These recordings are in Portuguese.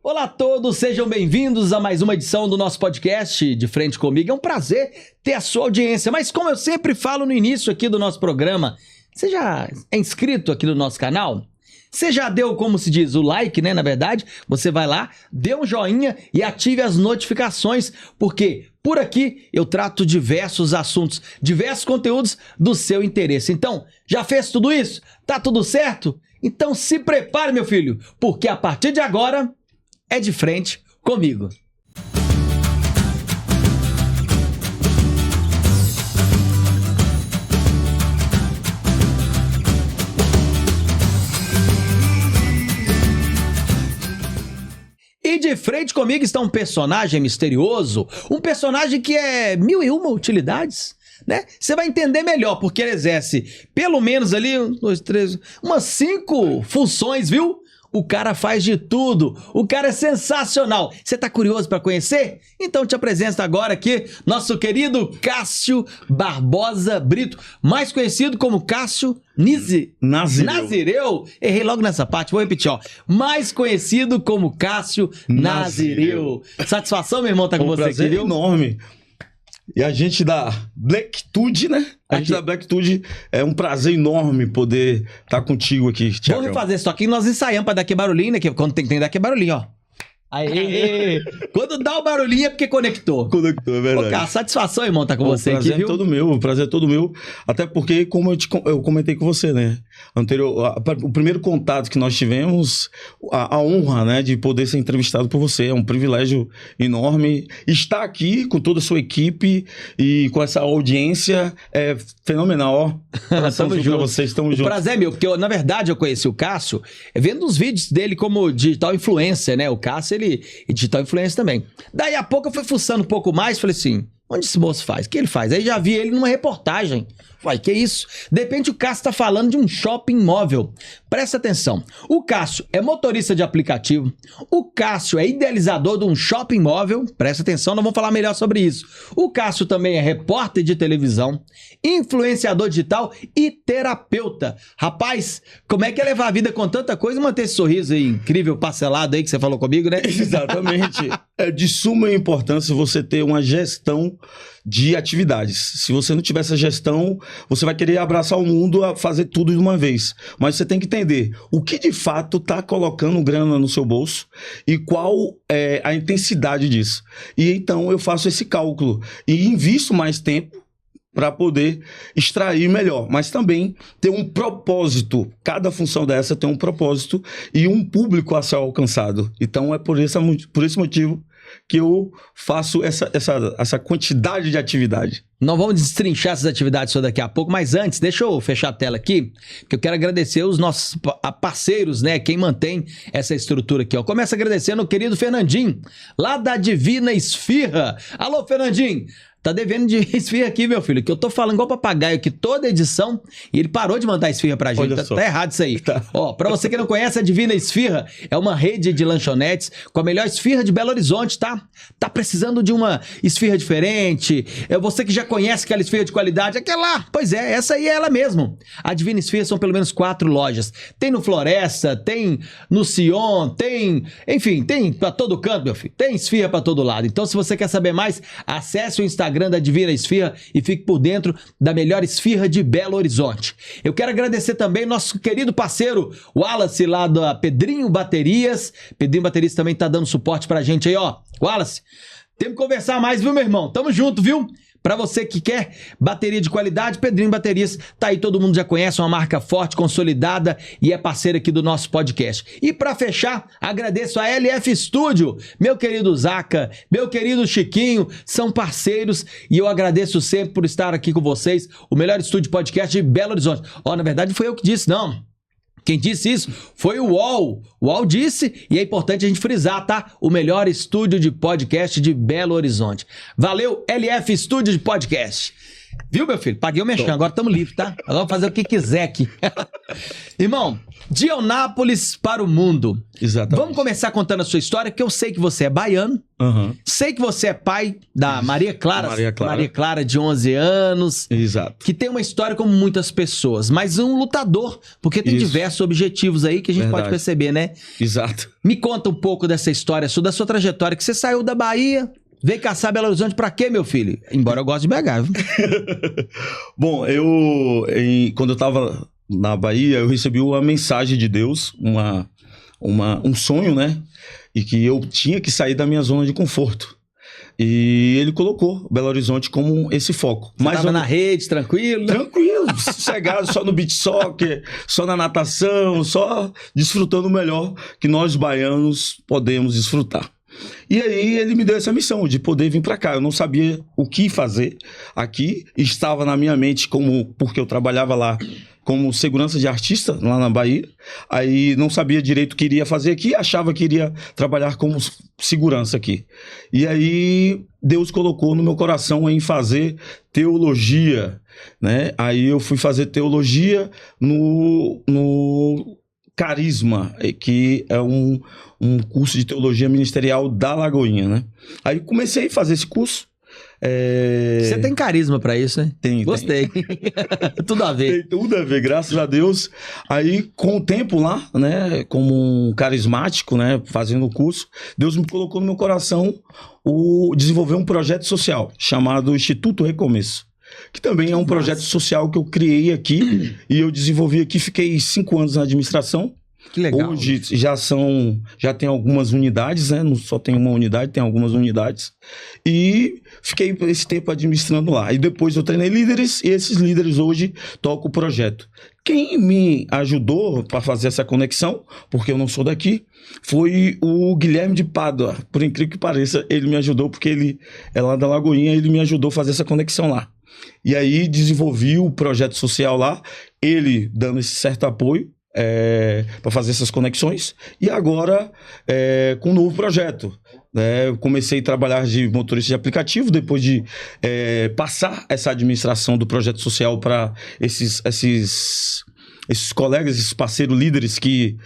Olá a todos, sejam bem-vindos a mais uma edição do nosso podcast De Frente Comigo. É um prazer ter a sua audiência, mas como eu sempre falo no início aqui do nosso programa, você já é inscrito aqui no nosso canal? Você já deu, como se diz, o like, né? Na verdade, você vai lá, dê um joinha e ative as notificações, porque por aqui eu trato diversos assuntos, diversos conteúdos do seu interesse. Então, já fez tudo isso? Tá tudo certo? Então se prepare, meu filho, porque a partir de agora é De Frente Comigo. E de frente comigo está um personagem misterioso, um personagem que é 1001 utilidades, né? Você vai entender melhor, porque ele exerce pelo menos ali, umas 5 funções, viu? O cara faz de tudo, o cara é sensacional. Você tá curioso para conhecer? Então te apresento agora aqui nosso querido Cássio Barbosa Brito, mais conhecido como Cássio Nazireu. Errei logo nessa parte, vou repetir, ó. Mais conhecido como Cássio Nazireu. Satisfação, meu irmão, tá com você aqui, viu? Enorme. E a gente da Blacktude, né? A gente da Blacktude, é um prazer enorme poder estar contigo aqui, Thiago. Vamos fazer isso aqui, nós ensaiamos pra dar aquele barulhinho, né? Quando tem que dar aquele barulhinho, ó. Aê! Quando dá o barulhinho é porque conectou. Conectou, é verdade. Ô, cara, satisfação, irmão, tá com você aqui, viu? O prazer é todo meu. Até porque, como eu comentei com você, né? O primeiro contato que nós tivemos, a honra, né, de poder ser entrevistado por você. É um privilégio enorme. Estar aqui com toda a sua equipe e com essa audiência é fenomenal, ó. Tamo junto. Vocês, tamo junto. O prazer é meu, porque na verdade eu conheci o Cássio vendo os vídeos dele como digital influencer, né? O Cássio, ele é digital influencer também. Daí a pouco eu fui fuçando um pouco mais, falei assim, onde esse moço faz? O que ele faz? Aí já vi ele numa reportagem. Falei, que isso? De repente o Cássio tá falando de um shopping móvel. Presta atenção. O Cássio é motorista de aplicativo. O Cássio é idealizador de um shopping móvel. Presta atenção, nós vamos falar melhor sobre isso. O Cássio também é repórter de televisão, influenciador digital e terapeuta. Rapaz, como é que é levar a vida com tanta coisa e manter esse sorriso aí incrível, parcelado aí que você falou comigo, né? Exatamente. É de suma importância você ter uma gestão de atividades. Se você não tiver essa gestão, você vai querer abraçar o mundo a fazer tudo de uma vez. Mas você tem que entender o que de fato está colocando grana no seu bolso e qual é a intensidade disso. E então eu faço esse cálculo e invisto mais tempo para poder extrair melhor, mas também ter um propósito. Cada função dessa tem um propósito e um público a ser alcançado. Então é por esse motivo que eu faço essa quantidade de atividade. Nós vamos destrinchar essas atividades só daqui a pouco, mas antes, deixa eu fechar a tela aqui, que eu quero agradecer os nossos parceiros, né? Quem mantém essa estrutura aqui, ó. Começa agradecendo o querido Fernandinho, lá da Divina Esfirra. Alô, Fernandinho! Tá devendo de esfirra aqui, meu filho, que eu tô falando igual papagaio aqui toda edição e ele parou de mandar esfirra pra gente. Tá errado isso aí. Tá. Ó, pra você que não conhece, a Divina Esfirra é uma rede de lanchonetes com a melhor esfirra de Belo Horizonte, tá? Tá precisando de uma esfirra diferente? É você que já conhece aquela esfirra de qualidade, aquela lá. Pois é, essa aí é ela mesmo. A Divina Esfirra são pelo menos 4 lojas. Tem no Floresta, tem no Sion, tem... Enfim, tem pra todo canto, meu filho. Tem esfirra pra todo lado. Então, se você quer saber mais, acesse o Instagram da Divina Esfirra e fique por dentro da melhor esfirra de Belo Horizonte. Eu quero agradecer também nosso querido parceiro Wallace lá da Pedrinho Baterias. Pedrinho Baterias também tá dando suporte pra gente aí, ó. Wallace, temos que conversar mais, viu, meu irmão? Tamo junto, viu? Pra você que quer bateria de qualidade, Pedrinho Baterias tá aí, todo mundo já conhece, uma marca forte, consolidada e é parceira aqui do nosso podcast. E pra fechar, agradeço a LF Studio, meu querido Zaca, meu querido Chiquinho, são parceiros e eu agradeço sempre por estar aqui com vocês, o melhor estúdio podcast de Belo Horizonte. Ó, na verdade foi eu que disse, não. Quem disse isso foi o UOL. O UOL disse, e é importante a gente frisar, tá? O melhor estúdio de podcast de Belo Horizonte. Valeu, LF Estúdio de Podcast. Viu, meu filho? Paguei o mexão, agora estamos livres, tá? Agora vamos fazer o que quiser aqui. Irmão, de Eunápolis para o mundo. Exatamente. Vamos começar contando a sua história, que eu sei que você é baiano. Sei que você é pai da Maria Clara. Maria Clara, de 11 anos. Exato. Que tem uma história como muitas pessoas, mas um lutador, porque tem diversos objetivos aí que a gente pode perceber, né? Exato. Me conta um pouco dessa história, da sua trajetória, que você saiu da Bahia, veio caçar Belo Horizonte pra quê, meu filho? Embora eu goste de BH, viu? Bom, quando eu tava na Bahia, eu recebi uma mensagem de Deus, um sonho, né? E que eu tinha que sair da minha zona de conforto. E ele colocou Belo Horizonte como esse foco. Você tava na rede, tranquilo? Tranquilo, sossegado, só no beach soccer, só na natação, só desfrutando o melhor que nós baianos podemos desfrutar. E aí ele me deu essa missão de poder vir para cá. Eu não sabia o que fazer aqui. Estava na minha mente porque eu trabalhava lá como segurança de artista lá na Bahia. Aí não sabia direito o que iria fazer aqui. Achava que iria trabalhar como segurança aqui. E aí Deus colocou no meu coração em fazer teologia, né? Aí eu fui fazer teologia no Carisma, que é um curso de teologia ministerial da Lagoinha, né? Aí comecei a fazer esse curso. Você tem carisma pra isso, né? Tem. Gostei. Tudo a ver. Tem tudo a ver, graças a Deus. Aí, com o tempo lá, né, como um carismático, né, fazendo o curso, Deus me colocou no meu coração desenvolver um projeto social chamado Instituto Recomeço, que também é um projeto social que eu criei aqui e eu desenvolvi aqui. Fiquei 5 anos na administração. Que legal. Hoje já tem algumas unidades, né? Não só tem uma unidade, tem algumas unidades. E fiquei esse tempo administrando lá. E depois eu treinei líderes e esses líderes hoje tocam o projeto. Quem me ajudou para fazer essa conexão, porque eu não sou daqui, foi o Guilherme de Pádua. Por incrível que pareça, ele me ajudou porque ele é lá da Lagoinha, ele me ajudou a fazer essa conexão lá. E aí desenvolvi o projeto social lá, ele dando esse certo apoio para fazer essas conexões. E agora com um novo projeto, né? Eu comecei a trabalhar de motorista de aplicativo depois de passar essa administração do projeto social para esses colegas, esses parceiros líderes que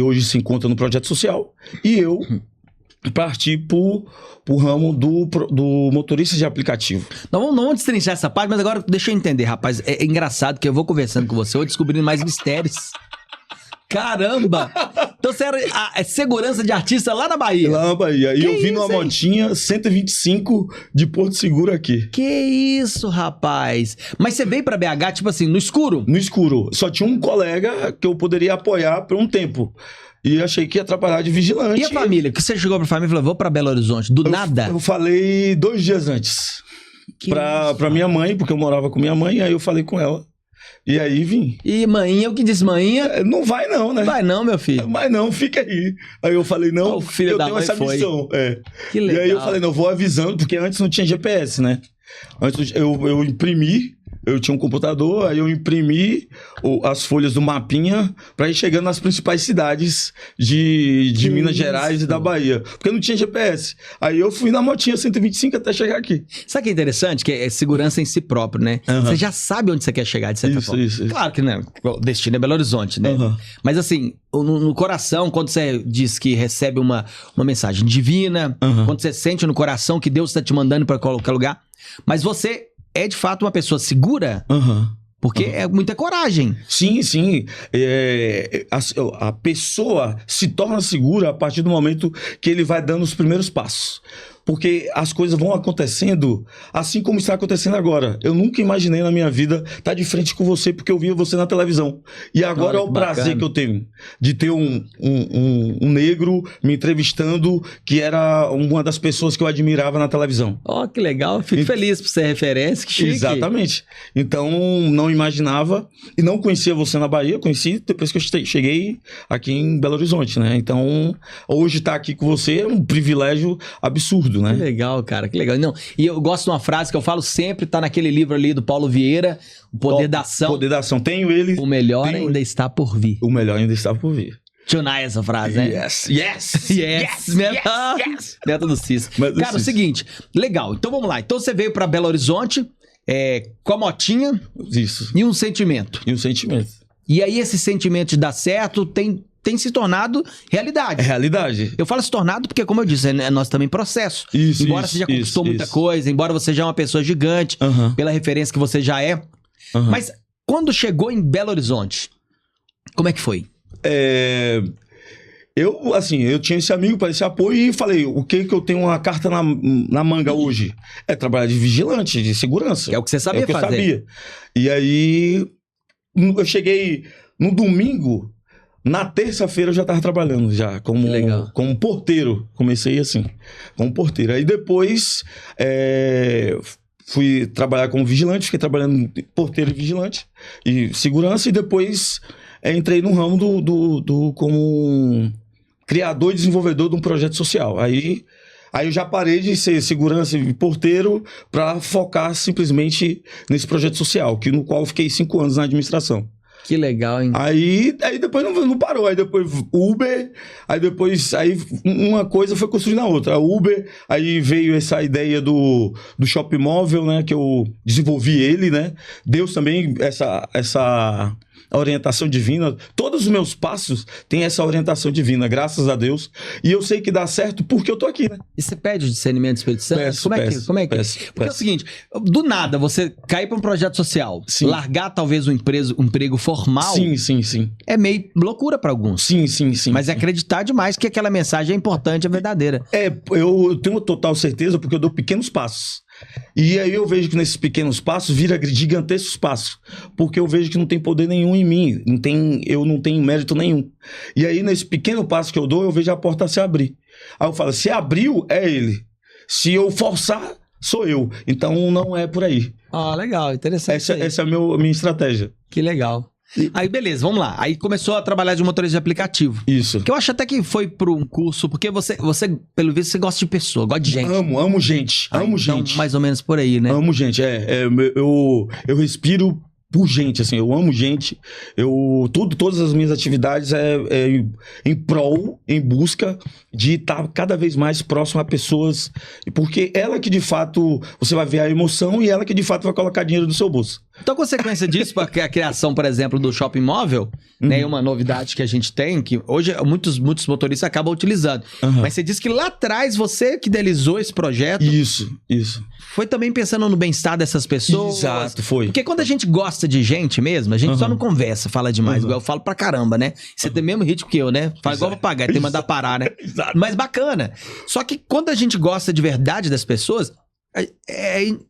hoje se encontram no projeto social. E eu parti pro ramo do motorista de aplicativo. Não vamos destrinchar essa parte, mas agora deixa eu entender, rapaz. É engraçado que eu vou conversando com você, eu vou descobrindo mais mistérios. Caramba! Então você era segurança de artista lá na Bahia? Lá na Bahia. E eu vim numa motinha 125 de Porto Seguro aqui. Que isso, rapaz! Mas você veio pra BH, tipo assim, no escuro? No escuro. Só tinha um colega que eu poderia apoiar por um tempo. E achei que ia trabalhar de vigilante. E a família? Que você chegou pra família e falou, vou pra Belo Horizonte. Do nada? Eu falei 2 dias antes. Pra minha mãe, porque eu morava com minha mãe, aí eu falei com ela. E aí vim. E manhinha, o que disse manhinha? Não vai não, né? Vai não, meu filho. Vai não, fica aí. Aí eu falei, não, o filho eu da tenho mãe essa missão. Que legal. E aí eu falei, não, vou avisando, porque antes não tinha GPS, né? Antes eu imprimi, eu tinha um computador, aí eu imprimi as folhas do mapinha pra ir chegando nas principais cidades de Minas Gerais e da Bahia. Porque não tinha GPS. Aí eu fui na motinha 125 até chegar aqui. Sabe o que é interessante? Que é segurança em si próprio, né? Você já sabe onde você quer chegar, de certa forma. Isso. Claro que, né? O destino é Belo Horizonte, né? Mas assim, no coração, quando você diz que recebe uma mensagem divina, quando você sente no coração que Deus está te mandando para qualquer lugar, mas você é de fato uma pessoa segura? Porque é muita coragem. Sim. A pessoa se torna segura a partir do momento que ele vai dando os primeiros passos. Porque as coisas vão acontecendo assim como está acontecendo agora. Eu nunca imaginei na minha vida estar de frente com você porque eu via você na televisão. E agora é o prazer que eu tenho de ter um negro me entrevistando que era uma das pessoas que eu admirava na televisão. Ó, que legal. Fico feliz por ser referência. Que chique. Exatamente. Então, não imaginava e não conhecia você na Bahia. Conheci depois que eu cheguei aqui em Belo Horizonte, né? Então, hoje estar aqui com você é um privilégio absurdo. Né? Que legal, cara, que legal. Não, e eu gosto de uma frase que eu falo sempre, tá naquele livro ali do Paulo Vieira, O Poder da Ação. O Poder da Ação. Tenho ele. O melhor ainda está por vir. O melhor ainda está por vir. Tchonai essa frase, né? Yes. Método CIS. Cara, o seguinte, legal. Então vamos lá. Então você veio pra Belo Horizonte, com a motinha Isso. e um sentimento. E o sentimento. E aí esse sentimento de dar certo tem se tornado realidade. É realidade. Eu falo se tornado porque, como eu disse, é nosso também processo. Isso, Embora isso, você já conquistou isso, muita isso. coisa, embora você já é uma pessoa gigante, Aham, pela referência que você já é. aham. Mas quando chegou em Belo Horizonte, como é que foi? Eu tinha esse amigo para esse apoio e falei, o que eu tenho uma carta na manga hoje? É trabalhar de vigilante, de segurança. É o que você sabia É o que fazer. eu sabia. E aí, eu cheguei no domingo, na terça-feira eu já estava trabalhando já, Legal. como porteiro. Comecei assim, como porteiro. Aí depois, fui trabalhar como vigilante, fiquei trabalhando porteiro e vigilante e segurança, e depois entrei no ramo como criador e desenvolvedor de um projeto social. Aí eu já parei de ser segurança e porteiro para focar simplesmente nesse projeto social, no qual eu fiquei 5 anos na administração. Que legal, hein? Aí depois não parou. Aí depois Uber, aí uma coisa foi construindo a outra. A Uber, aí veio essa ideia do shopping móvel, né? Que eu desenvolvi ele, né? Deus também, essa orientação divina. Todos os meus passos têm essa orientação divina, graças a Deus. E eu sei que dá certo porque eu tô aqui, né? E você pede o discernimento do Espírito Santo? Peço, Como é que? peço. Porque é o seguinte, do nada você cair para um projeto social, Sim. largar talvez um emprego formal, Sim. é meio loucura para alguns. Sim. Mas é acreditar demais que aquela mensagem é importante, é verdadeira. Eu tenho total certeza porque eu dou pequenos passos. E aí eu vejo que nesses pequenos passos vira gigantescos passos. Porque eu vejo que não tem poder nenhum em mim. Eu não tenho mérito nenhum. E aí nesse pequeno passo que eu dou, eu vejo a porta se abrir. Aí eu falo, se abriu, é ele. Se eu forçar, sou eu. Então não é por aí. Ah, legal, interessante. Essa é a minha estratégia. Que legal. Aí, beleza, vamos lá. Aí começou a trabalhar de motorista de aplicativo. Isso. Que eu acho até que foi por um curso, porque você, pelo visto, você gosta de pessoa, gosta de gente. Amo gente. Ah, Amo então, gente. mais ou menos por aí, né? Amo gente, eu respiro por gente, assim, eu amo gente, todas as minhas atividades em prol, em busca de estar cada vez mais próximo a pessoas, porque ela que de fato, você vai ver a emoção e ela que de fato vai colocar dinheiro no seu bolso. Então, consequência disso, porque a criação, por exemplo, do shopping móvel, né, é uma novidade que a gente tem, que hoje muitos motoristas acabam utilizando. Aham. Mas você disse que lá atrás, você que idealizou esse projeto, Isso. foi também pensando no bem-estar dessas pessoas. Exato, foi. Porque quando a gente gosta de gente mesmo, a gente só não conversa, fala demais, igual eu falo pra caramba, né? Você tem o mesmo ritmo que eu, né? Fala igual papagaio, tem que mandar parar, né? Exato. Mas bacana. Só que quando a gente gosta de verdade das pessoas,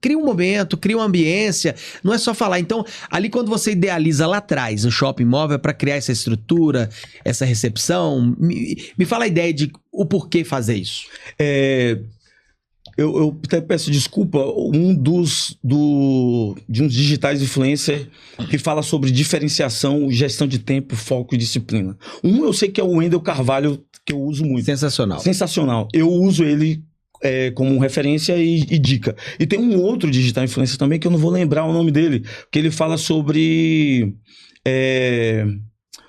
cria um momento, cria uma ambiência, não é só falar. Então, ali quando você idealiza lá atrás o shopping móvel para criar essa estrutura, essa recepção, me fala a ideia de o porquê fazer isso. Eu até peço desculpa, de uns digitais influencer que fala sobre diferenciação, gestão de tempo, foco e disciplina. Eu sei que é o Wendel Carvalho, que eu uso muito. Sensacional. Sensacional. Eu uso ele como referência e dica. E tem um outro digital influencer também, que eu não vou lembrar o nome dele, que ele fala sobre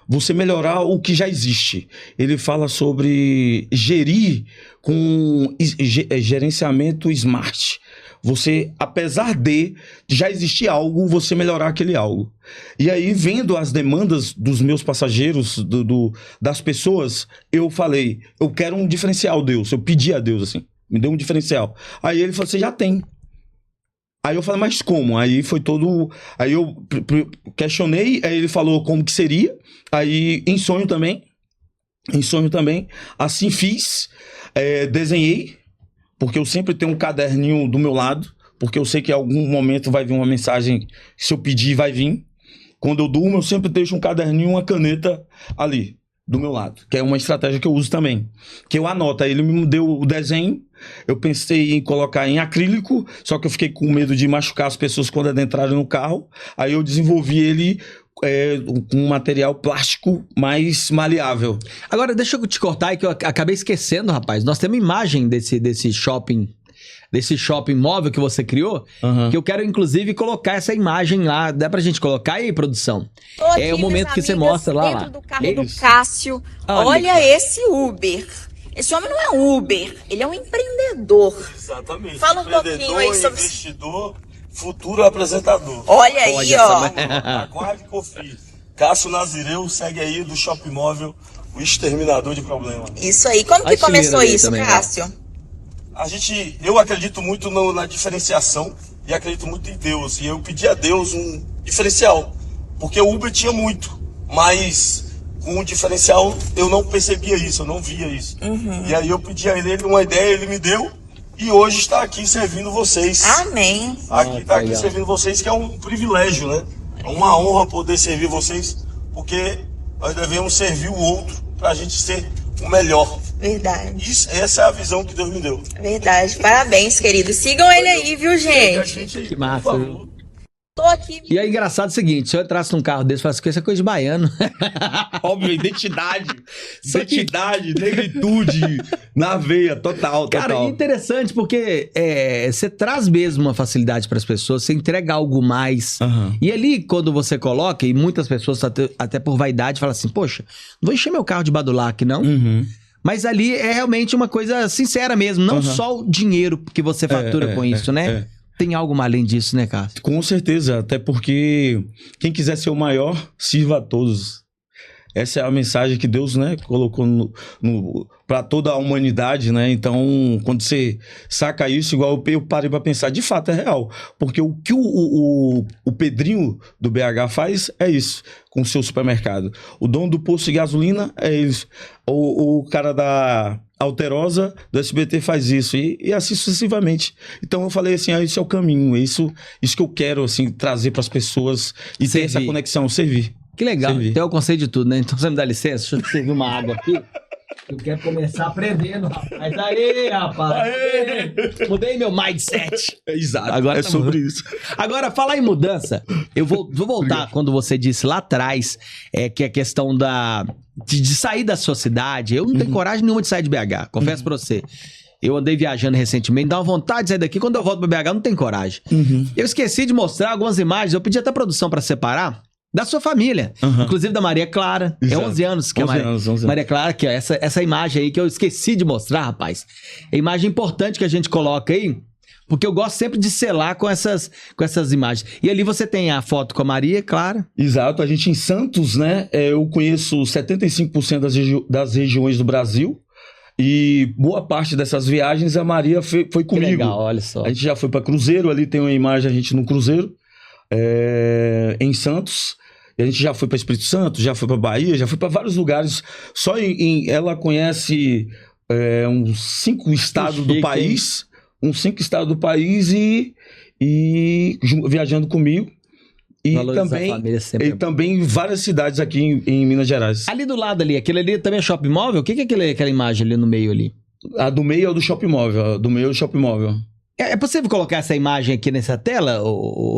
você melhorar o que já existe. Ele fala sobre gerir com gerenciamento smart. Você, apesar de já existir algo, você melhorar aquele algo. E aí, vendo as demandas dos meus passageiros, das pessoas, eu falei, eu quero um diferencial, Deus. Eu pedi a Deus, assim, me deu um diferencial. Aí ele falou, você já tem. Aí eu falei, mas como? Aí foi todo... Aí eu questionei, aí ele falou como que seria. Aí, em sonho também. Assim fiz, desenhei, porque eu sempre tenho um caderninho do meu lado, porque eu sei que em algum momento vai vir uma mensagem, se eu pedir, vai vir. Quando eu durmo, eu sempre deixo um caderninho, uma caneta ali, do meu lado, que é uma estratégia que eu uso também. Que eu anoto, aí ele me deu o desenho, eu pensei em colocar em acrílico, só que eu fiquei com medo de machucar as pessoas quando adentrarem no carro, aí eu desenvolvi ele com um material plástico mais maleável. Agora, deixa eu te cortar aí que eu acabei esquecendo, rapaz. Nós temos imagem desse shopping móvel que você criou, que eu quero, inclusive, colocar essa imagem lá. Dá pra gente colocar aí, produção? Aqui, o momento que você mostra lá. Dentro do carro do Cássio. Olha esse Uber. Esse homem não é um Uber, ele é um empreendedor. Exatamente. Fala um pouquinho aí sobre... investidor futuro apresentador. Olha aí, ó. Aguarde e confie. Cássio Nazireu segue aí do Shopping Móvel, o exterminador de problemas. Isso aí. Como que começou isso, Cássio? Eu acredito muito na diferenciação e acredito muito em Deus. E eu pedi a Deus um diferencial, porque o Uber tinha muito, mas com o diferencial eu não percebia isso, eu não via isso. E aí eu pedi a ele uma ideia, ele me deu, e hoje está aqui servindo vocês. Amém. Está aqui servindo vocês, que é um privilégio, né? É uma honra poder servir vocês, porque nós devemos servir o outro para a gente ser o melhor. Verdade. Essa é a visão que Deus me deu. Verdade. Parabéns, querido. Sigam ele aí, viu, gente? Que massa, viu? Tô aqui. E é engraçado o seguinte, se eu entrasse num carro desse, eu falasse que isso é coisa de baiano. Óbvio, identidade, negritude, na veia, total. Cara, é interessante porque você traz mesmo uma facilidade para as pessoas, você entrega algo mais. E ali, quando você coloca, e muitas pessoas, até por vaidade, falam assim, poxa, não vou encher meu carro de badulac, não. Mas ali é realmente uma coisa sincera mesmo, não só o dinheiro que você fatura com isso, né? Tem algo mais além disso, né, Cássio? Com certeza, até porque quem quiser ser o maior, sirva a todos. Essa é a mensagem que Deus, né, colocou para toda a humanidade, né? Então, quando você saca isso, igual eu parei para pensar, de fato é real. Porque o que o Pedrinho do BH faz é isso, com o seu supermercado. O dono do posto de gasolina é isso. O cara da Alterosa do SBT faz isso, e assim sucessivamente. Então eu falei assim, esse é o caminho, isso que eu quero assim, trazer para as pessoas e ter essa conexão, servir. Que legal, tem o conceito de tudo, né? Então você me dá licença, deixa eu servir uma água aqui. Eu quero começar aprendendo, rapaz. Aê, rapaz! Aê. Mudei meu mindset. Exato, agora sobre isso. Agora, falar em mudança, eu vou voltar quando você disse lá atrás, que a questão de sair da sua cidade. Eu não tenho coragem nenhuma de sair de BH, confesso pra você. Eu andei viajando recentemente, dá uma vontade de sair daqui. Quando eu volto pra BH, não tenho coragem. Eu esqueci de mostrar algumas imagens, eu pedi até a produção pra separar. Da sua família, inclusive da Maria Clara. Exato. É 11 anos que 11 anos. Maria Clara, que é essa imagem aí que eu esqueci de mostrar, rapaz. É a imagem importante que a gente coloca aí, porque eu gosto sempre de selar com essas imagens. E ali você tem a foto com a Maria Clara. Exato, a gente em Santos, né? Eu conheço 75% das regiões do Brasil. E boa parte dessas viagens a Maria foi comigo. Que legal, olha só. A gente já foi para Cruzeiro, ali tem uma imagem a gente no Cruzeiro, em Santos. E a gente já foi para Espírito Santo, já foi para Bahia, já foi para vários lugares. Só ela conhece uns 5 estados do país. Uns 5 estados do país e viajando comigo. E também várias cidades aqui em Minas Gerais. Ali do lado ali, aquele ali também é Shopping Móvel? O que é aquela imagem ali no meio ali? A do meio é o do Shopping Móvel. Do meio é o Shopping Móvel. É possível colocar essa imagem aqui nessa tela,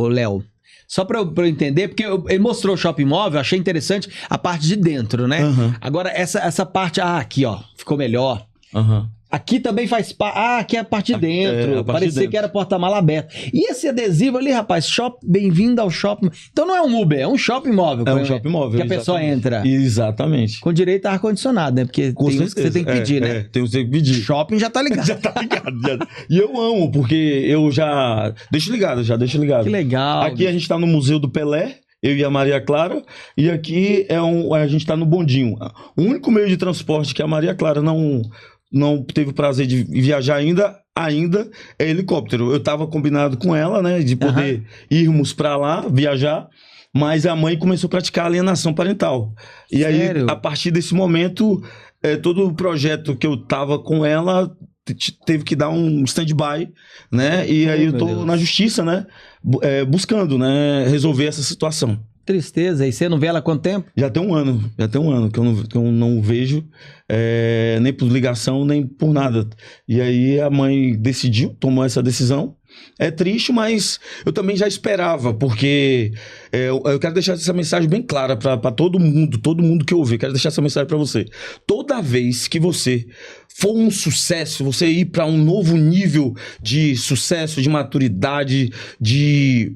Léo? Só pra eu entender, porque ele mostrou o Shopping Móvel, achei interessante a parte de dentro, né? Agora, essa parte... aqui, ó, ficou melhor. Aqui também faz parte... aqui é a parte de dentro. Parecia que era porta-mala aberta. E esse adesivo ali, rapaz, bem-vindo ao shopping... Então não é um Uber, é um Shopping Móvel. É um Shopping Móvel, que a pessoa entra. Exatamente. Com direito a ar-condicionado, né? Porque tem uns que você tem que pedir, né? Tem uns que tem que pedir. Shopping já tá ligado. Já tá ligado. E eu amo, porque eu já... Deixo ligado. Que legal. Aqui a gente tá no Museu do Pelé, eu e a Maria Clara, e aqui a gente tá no bondinho. O único meio de transporte que a Maria Clara não teve o prazer de viajar ainda é helicóptero. Eu tava combinado com ela, né, de poder irmos pra lá, viajar, mas a mãe começou a praticar alienação parental. E Sério? aí, a partir desse momento, todo o projeto que eu tava com ela teve que dar um stand-by, né, e aí eu tô na justiça, né, buscando, né, resolver essa situação. Tristeza. E você não vê ela há quanto tempo? Já tem um ano que eu não vejo, nem por ligação, nem por nada. E aí a mãe tomou essa decisão. É triste, mas eu também já esperava, porque eu quero deixar essa mensagem bem clara para todo mundo que ouvir. Quero deixar essa mensagem para você. Toda vez que você for um sucesso, você ir para um novo nível de sucesso, de maturidade, de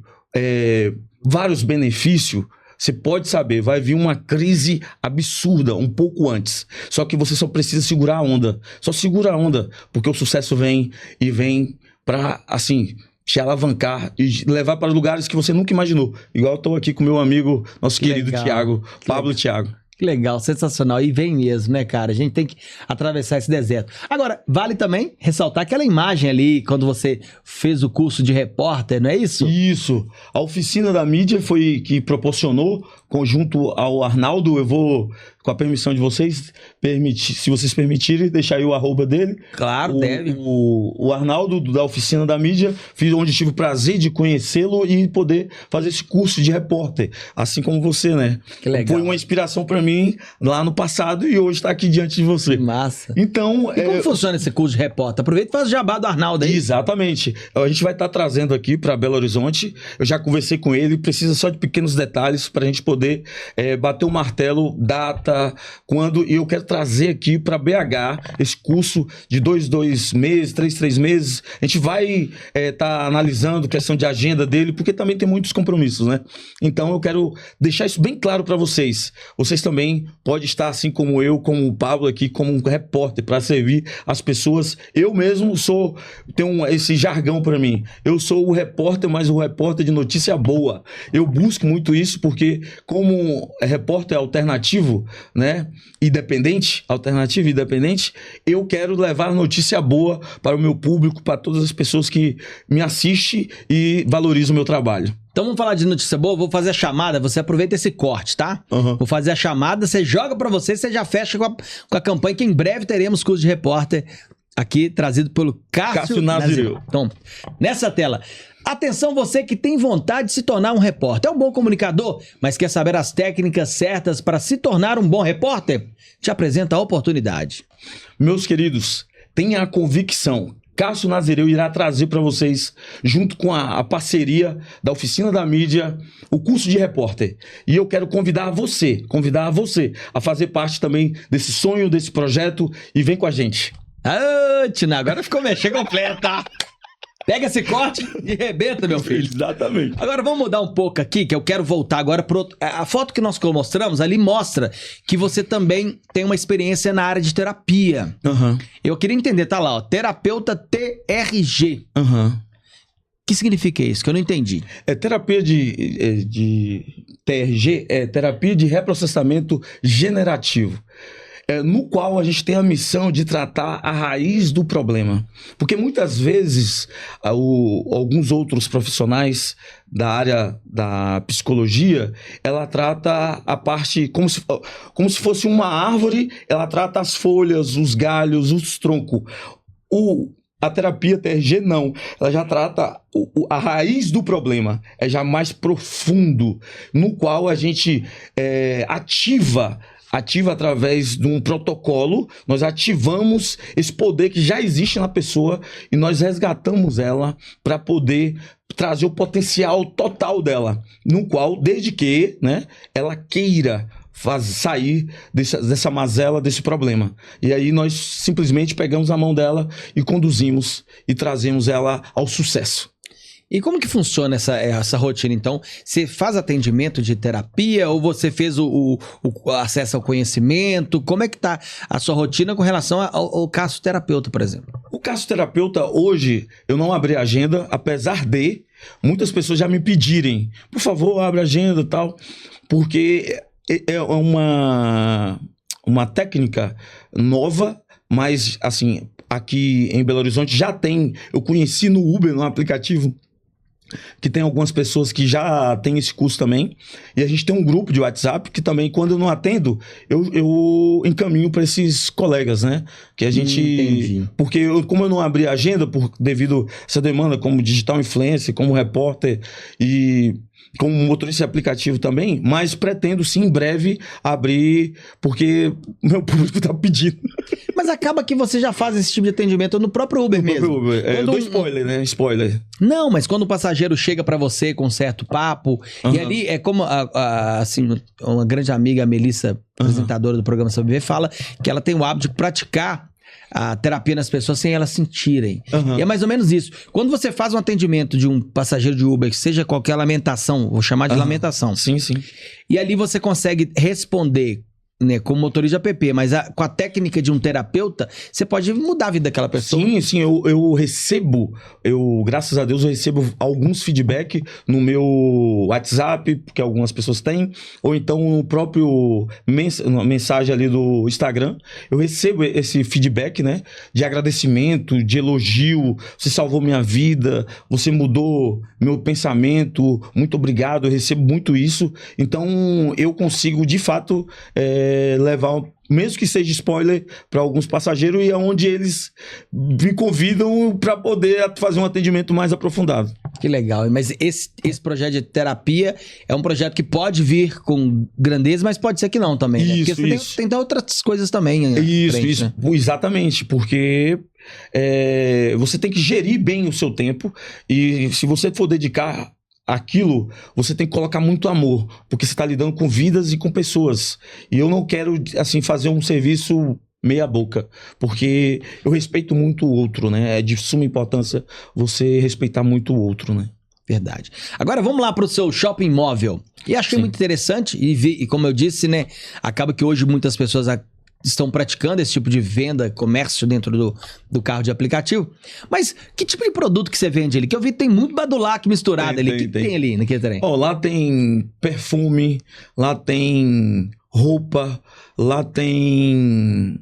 vários benefícios, você pode saber, vai vir uma crise absurda um pouco antes. Só que você só precisa segurar a onda. Só segura a onda, porque o sucesso vem e vem pra, assim, te alavancar e levar para lugares que você nunca imaginou. Igual eu tô aqui com meu amigo, nosso querido Thiago, Pablo Thiago. Que legal, sensacional. E vem mesmo, né, cara? A gente tem que atravessar esse deserto. Agora, vale também ressaltar aquela imagem ali, quando você fez o curso de repórter, não é isso? Isso. A oficina da mídia foi que proporcionou, conjunto ao Arnaldo. Eu vou, com a permissão de vocês, se vocês permitirem, deixar aí o arroba dele. Claro, deve. O Arnaldo, da oficina da mídia, onde tive o prazer de conhecê-lo e poder fazer esse curso de repórter. Assim como você, né? Que legal. Foi uma inspiração para mim lá no passado e hoje está aqui diante de você. Que massa. Então, e como funciona esse curso de repórter? Aproveita e faz o jabá do Arnaldo aí. Exatamente. A gente vai estar trazendo aqui para Belo Horizonte. Eu já conversei com ele, precisa só de pequenos detalhes para a gente poder bater o martelo, data, quando, e eu quero trazer aqui para BH esse curso de 2 meses, 3 meses. A gente vai estar analisando questão de agenda dele, porque também tem muitos compromissos, né? Então eu quero deixar isso bem claro para vocês. Vocês também podem estar, assim como eu, como o Pablo aqui, como um repórter para servir as pessoas. Eu mesmo tenho esse jargão para mim. Eu sou o repórter, mas o repórter de notícia boa. Eu busco muito isso porque, como repórter alternativo, né, alternativo e independente, eu quero levar notícia boa para o meu público, para todas as pessoas que me assistem e valorizam o meu trabalho. Então vamos falar de notícia boa, vou fazer a chamada, você aproveita esse corte, tá? Uhum. Vou fazer a chamada, você joga pra você já fecha com a campanha, que em breve teremos curso de repórter aqui, trazido pelo Cássio Nazireu. Então, nessa tela, atenção você que tem vontade de se tornar um repórter. É um bom comunicador, mas quer saber as técnicas certas para se tornar um bom repórter? Te apresenta a oportunidade. Meus queridos, tenha a convicção. Cássio Nazireu irá trazer para vocês, junto com a parceria da Oficina da Mídia, o curso de repórter. E eu quero convidar você a fazer parte também desse sonho, desse projeto, e vem com a gente. Ah, Tina, agora ficou mexer completa. Pega esse corte e arrebenta, meu filho. Exatamente. Agora vamos mudar um pouco aqui, que eu quero voltar agora para outro. A foto que nós mostramos ali mostra que você também tem uma experiência na área de terapia. Uhum. Eu queria entender, tá lá, ó, terapeuta TRG. Uhum. O que significa isso? Que eu não entendi. Terapia de TRG é terapia de reprocessamento generativo. No qual a gente tem a missão de tratar a raiz do problema. Porque muitas vezes alguns outros profissionais da área da psicologia, ela trata a parte como se fosse uma árvore, ela trata as folhas, os galhos, os troncos. A terapia TRG não, ela já trata a raiz do problema, é já mais profundo, no qual a gente ativa através de um protocolo, nós ativamos esse poder que já existe na pessoa e nós resgatamos ela para poder trazer o potencial total dela, no qual, desde que, né, ela queira sair dessa mazela, desse problema. E aí nós simplesmente pegamos a mão dela e conduzimos e trazemos ela ao sucesso. E como que funciona essa rotina, então? Você faz atendimento de terapia ou você fez o acesso ao conhecimento? Como é que tá a sua rotina com relação ao Cássio terapeuta, por exemplo? O Cássio terapeuta, hoje, eu não abri a agenda, apesar de muitas pessoas já me pedirem, por favor, abre a agenda e tal, porque é uma técnica nova, mas, assim, aqui em Belo Horizonte já tem, eu conheci no Uber, no aplicativo, que tem algumas pessoas que já tem esse curso também, e a gente tem um grupo de WhatsApp que também, quando eu não atendo, eu encaminho para esses colegas, né? Que a gente... Entendi. Porque como eu não abri a agenda devido a essa demanda como digital influencer, como repórter e como motorista de aplicativo também, mas pretendo sim em breve abrir, porque meu público tá pedindo. Mas acaba que você já faz esse tipo de atendimento no próprio Uber mesmo. Eu dou spoiler, né? Spoiler. Não, mas quando o passageiro chega pra você com um certo papo, e ali é como assim, uma grande amiga, a Melissa, apresentadora do programa Sobreviver, fala que ela tem o hábito de praticar a terapia nas pessoas sem elas sentirem. E é mais ou menos isso. Quando você faz um atendimento de um passageiro de Uber, que seja qualquer lamentação, vou chamar de lamentação. Sim, sim. E ali você consegue responder né, como motorista de app, mas com a técnica de um terapeuta, você pode mudar a vida daquela pessoa. Sim, eu recebo, graças a Deus, eu recebo alguns feedback no meu WhatsApp, que algumas pessoas têm, ou então no próprio mensagem ali do Instagram, eu recebo esse feedback, né, de agradecimento, de elogio, você salvou minha vida, você mudou meu pensamento, muito obrigado, eu recebo muito isso, então eu consigo, de fato, levar, mesmo que seja spoiler, para alguns passageiros, e é onde eles me convidam para poder fazer um atendimento mais aprofundado. Que legal. Mas esse projeto de terapia é um projeto que pode vir com grandeza, mas pode ser que não também, né? Isso, porque isso. Tem outras coisas também. Isso. Né? Exatamente, porque você tem que gerir bem o seu tempo, e se você for dedicar aquilo, você tem que colocar muito amor, porque você está lidando com vidas e com pessoas. E eu não quero, assim, fazer um serviço meia boca, porque eu respeito muito o outro, né? É de suma importância você respeitar muito o outro, né? Verdade. Agora vamos lá para o seu shopping móvel. E achei muito interessante, e como eu disse, né? Acaba que hoje muitas pessoas estão praticando esse tipo de venda, comércio dentro do carro de aplicativo. Mas que tipo de produto que você vende ali? Que eu vi que tem muito Badulac misturado ali. O que tem ali naquele trem? Lá tem perfume, lá tem roupa, lá tem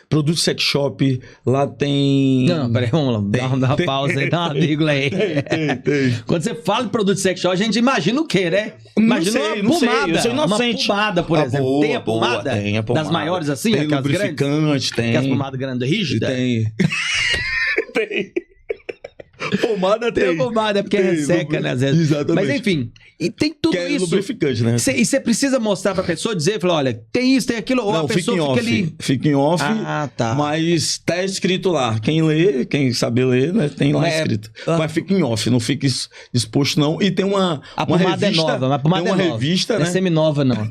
produto sex shop, lá tem... Não, peraí, vamos lá. Dá uma pausa aí, dá uma vírgula aí. Tem. Quando você fala de produto sex shop, a gente imagina o quê, né? Imagina uma pomada. Eu sou inocente. Uma pomada, por exemplo. Tem a pomada? Tem a pomada. Das maiores assim? Tem aquelas lubrificante, grandes? tem. Aquelas pomadas grandes rígidas? Tem. Tem. Pomada tem. Tem a pomada, é porque resseca, né? Às vezes. Exatamente. Mas enfim, e tem tudo que é isso. lubrificante, né? E você precisa mostrar pra pessoa, dizer, falar, olha, tem isso, tem aquilo, ou Não, a pessoa fica ali... Fica em off, tá. mas tá escrito lá. Quem lê, quem sabe ler, né, tem lá escrito. Mas fica em off, não fica exposto não. E tem uma pomada revista, é nova, a pomada tem uma é nova. revista, Não né? é semi-nova, não.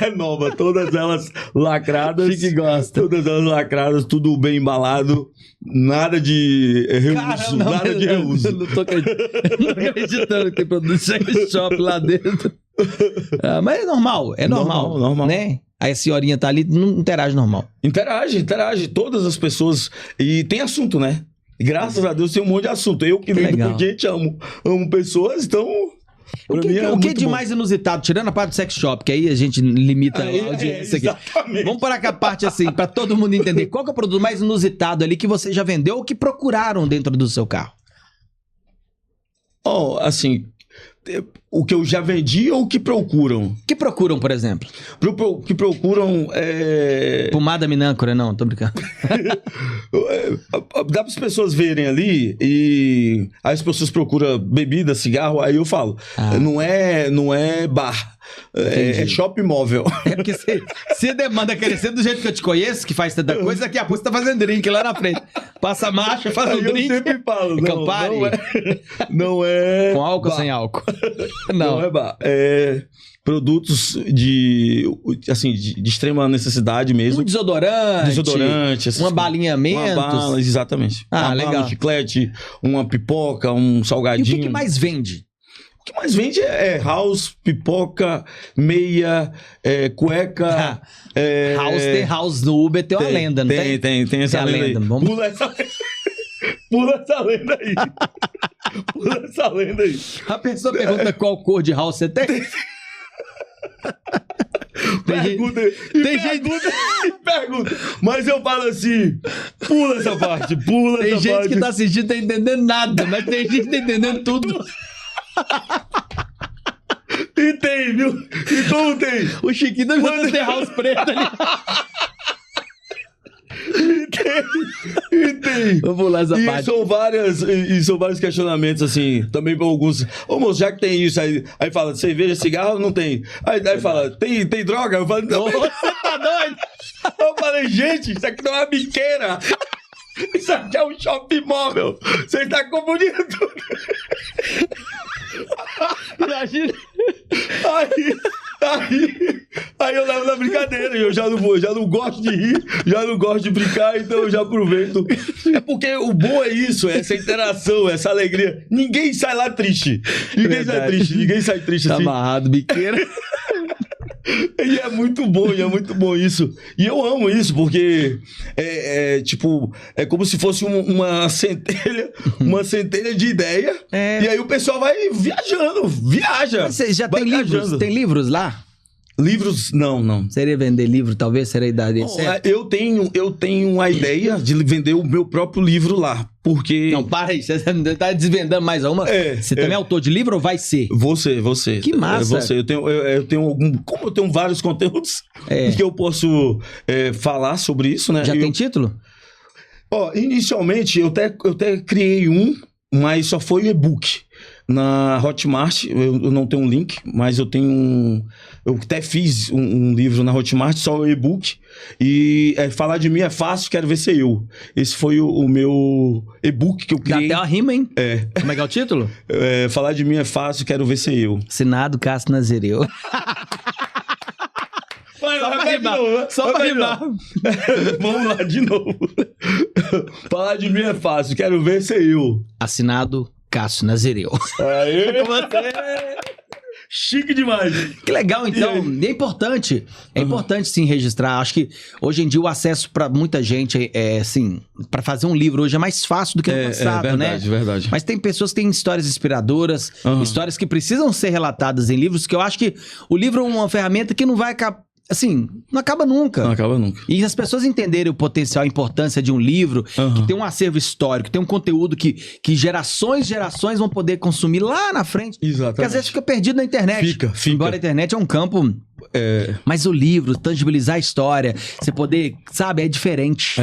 É nova, todas elas lacradas. Fique e gosta. Todas elas lacradas, tudo bem embalado. Nada de reuso, nada de reuso. Eu não tô acreditando que tem produto sex shop lá dentro. Mas é normal, Normal. né? Aí a senhorinha tá ali, não interage normal. Interage, todas as pessoas. E tem assunto, né? Graças a Deus tem um monte de assunto. Eu que lido com gente, amo pessoas, então... O que é de mais inusitado, tirando a parte do sex shop, que aí a gente limita a audiência aqui. Vamos parar com a parte assim, pra todo mundo entender. Qual que é o produto mais inusitado ali que você já vendeu ou que procuraram dentro do seu carro? Assim, o que eu já vendi ou o que procuram? Que procuram, por exemplo? Que procuram Pomada minâncora, não, tô brincando. Dá para as pessoas verem ali e aí as pessoas procuram bebida, cigarro, aí eu falo, não é bar. É shopping móvel. É porque se a demanda crescer do jeito que eu te conheço, que faz tanta coisa, daqui a pouco você tá fazendo drink lá na frente. Passa marcha, faz um drink. Eu sempre falo, Campari. Não é com álcool ou bar. sem álcool? Não é bar. Produtos de extrema necessidade mesmo. Um desodorante. Essas uma coisas. balinha Mentos. Uma bala, exatamente. Uma legal. bala, um chiclete, uma pipoca, um salgadinho. E o que mais vende? O que mais vende é house, pipoca, meia, cueca. House no Uber tem uma lenda, não tem? Tem essa lenda aí. Vamos... Pula essa lenda aí. Pula essa lenda aí. A pessoa pergunta qual cor de house você tem? Pergunta. Mas eu falo assim, pula essa parte, Tem gente que tá assistindo e tá entendendo nada, mas tem gente que tá entendendo tudo. E tem, viu? E como tem? O Chiquinho não tem house preto ali. E tem. Vamos pular essa parte. São vários questionamentos, assim, também para alguns. Ô, moço, já que tem isso, aí fala, cerveja, cigarro? Não tem. Aí fala, tem droga? Eu falo, não. Você tá doido? Eu falei, gente, isso aqui não é uma biqueira. Isso aqui é um shopping móvel. Você está confundindo tudo. Imagina. Aí eu levo na brincadeira. Eu já não gosto de rir, já não gosto de brincar, então eu já aproveito. É porque o bom é isso, é essa interação, essa alegria. Ninguém sai lá triste. Ninguém sai triste Tá assim. amarrado, biqueira. E é muito bom isso. E eu amo isso, porque é como se fosse uma centelha de ideia. E aí o pessoal vai viaja. Mas você já tem livros? Tem livros lá? Livros, não. Seria vender livro, talvez? Seria a idade certa? Eu tenho a ideia de vender o meu próprio livro lá, porque... Não, para aí, você tá desvendando mais uma. Você também é autor de livro ou vai ser? Você. Que massa. Eu tenho como eu tenho vários conteúdos que eu posso falar sobre isso, né? Já tem título? Inicialmente eu até criei mas só foi e-book. Na Hotmart, eu não tenho um link, mas eu até fiz um livro na Hotmart, só o e-book. E falar de mim é fácil, quero ver ser eu. Esse foi o meu e-book que eu criei. Dá até uma rima, hein? Como é que é o título? Falar de mim é fácil, quero ver ser eu. Assinado Cássio Nazireu. Só pra rimar. Vamos lá, de novo. Falar de mim é fácil, quero ver ser eu. Assinado Cássio Nazireu. Aê! Chique demais. Que legal, então. E é importante. É importante, sim, registrar. Acho que hoje em dia o acesso para muita gente assim, para fazer um livro hoje é mais fácil do que no passado, né? Verdade. Mas tem pessoas que têm histórias inspiradoras, histórias que precisam ser relatadas em livros, que eu acho que o livro é uma ferramenta que não vai acabar. Assim, não acaba nunca. Não acaba nunca. E as pessoas entenderem o potencial, a importância de um livro, que tem um acervo histórico, tem um conteúdo que gerações vão poder consumir lá na frente. Exatamente. Porque às vezes fica perdido na internet. Fica. Embora a internet é um campo... Mas o livro, tangibilizar a história, você poder, sabe, é diferente.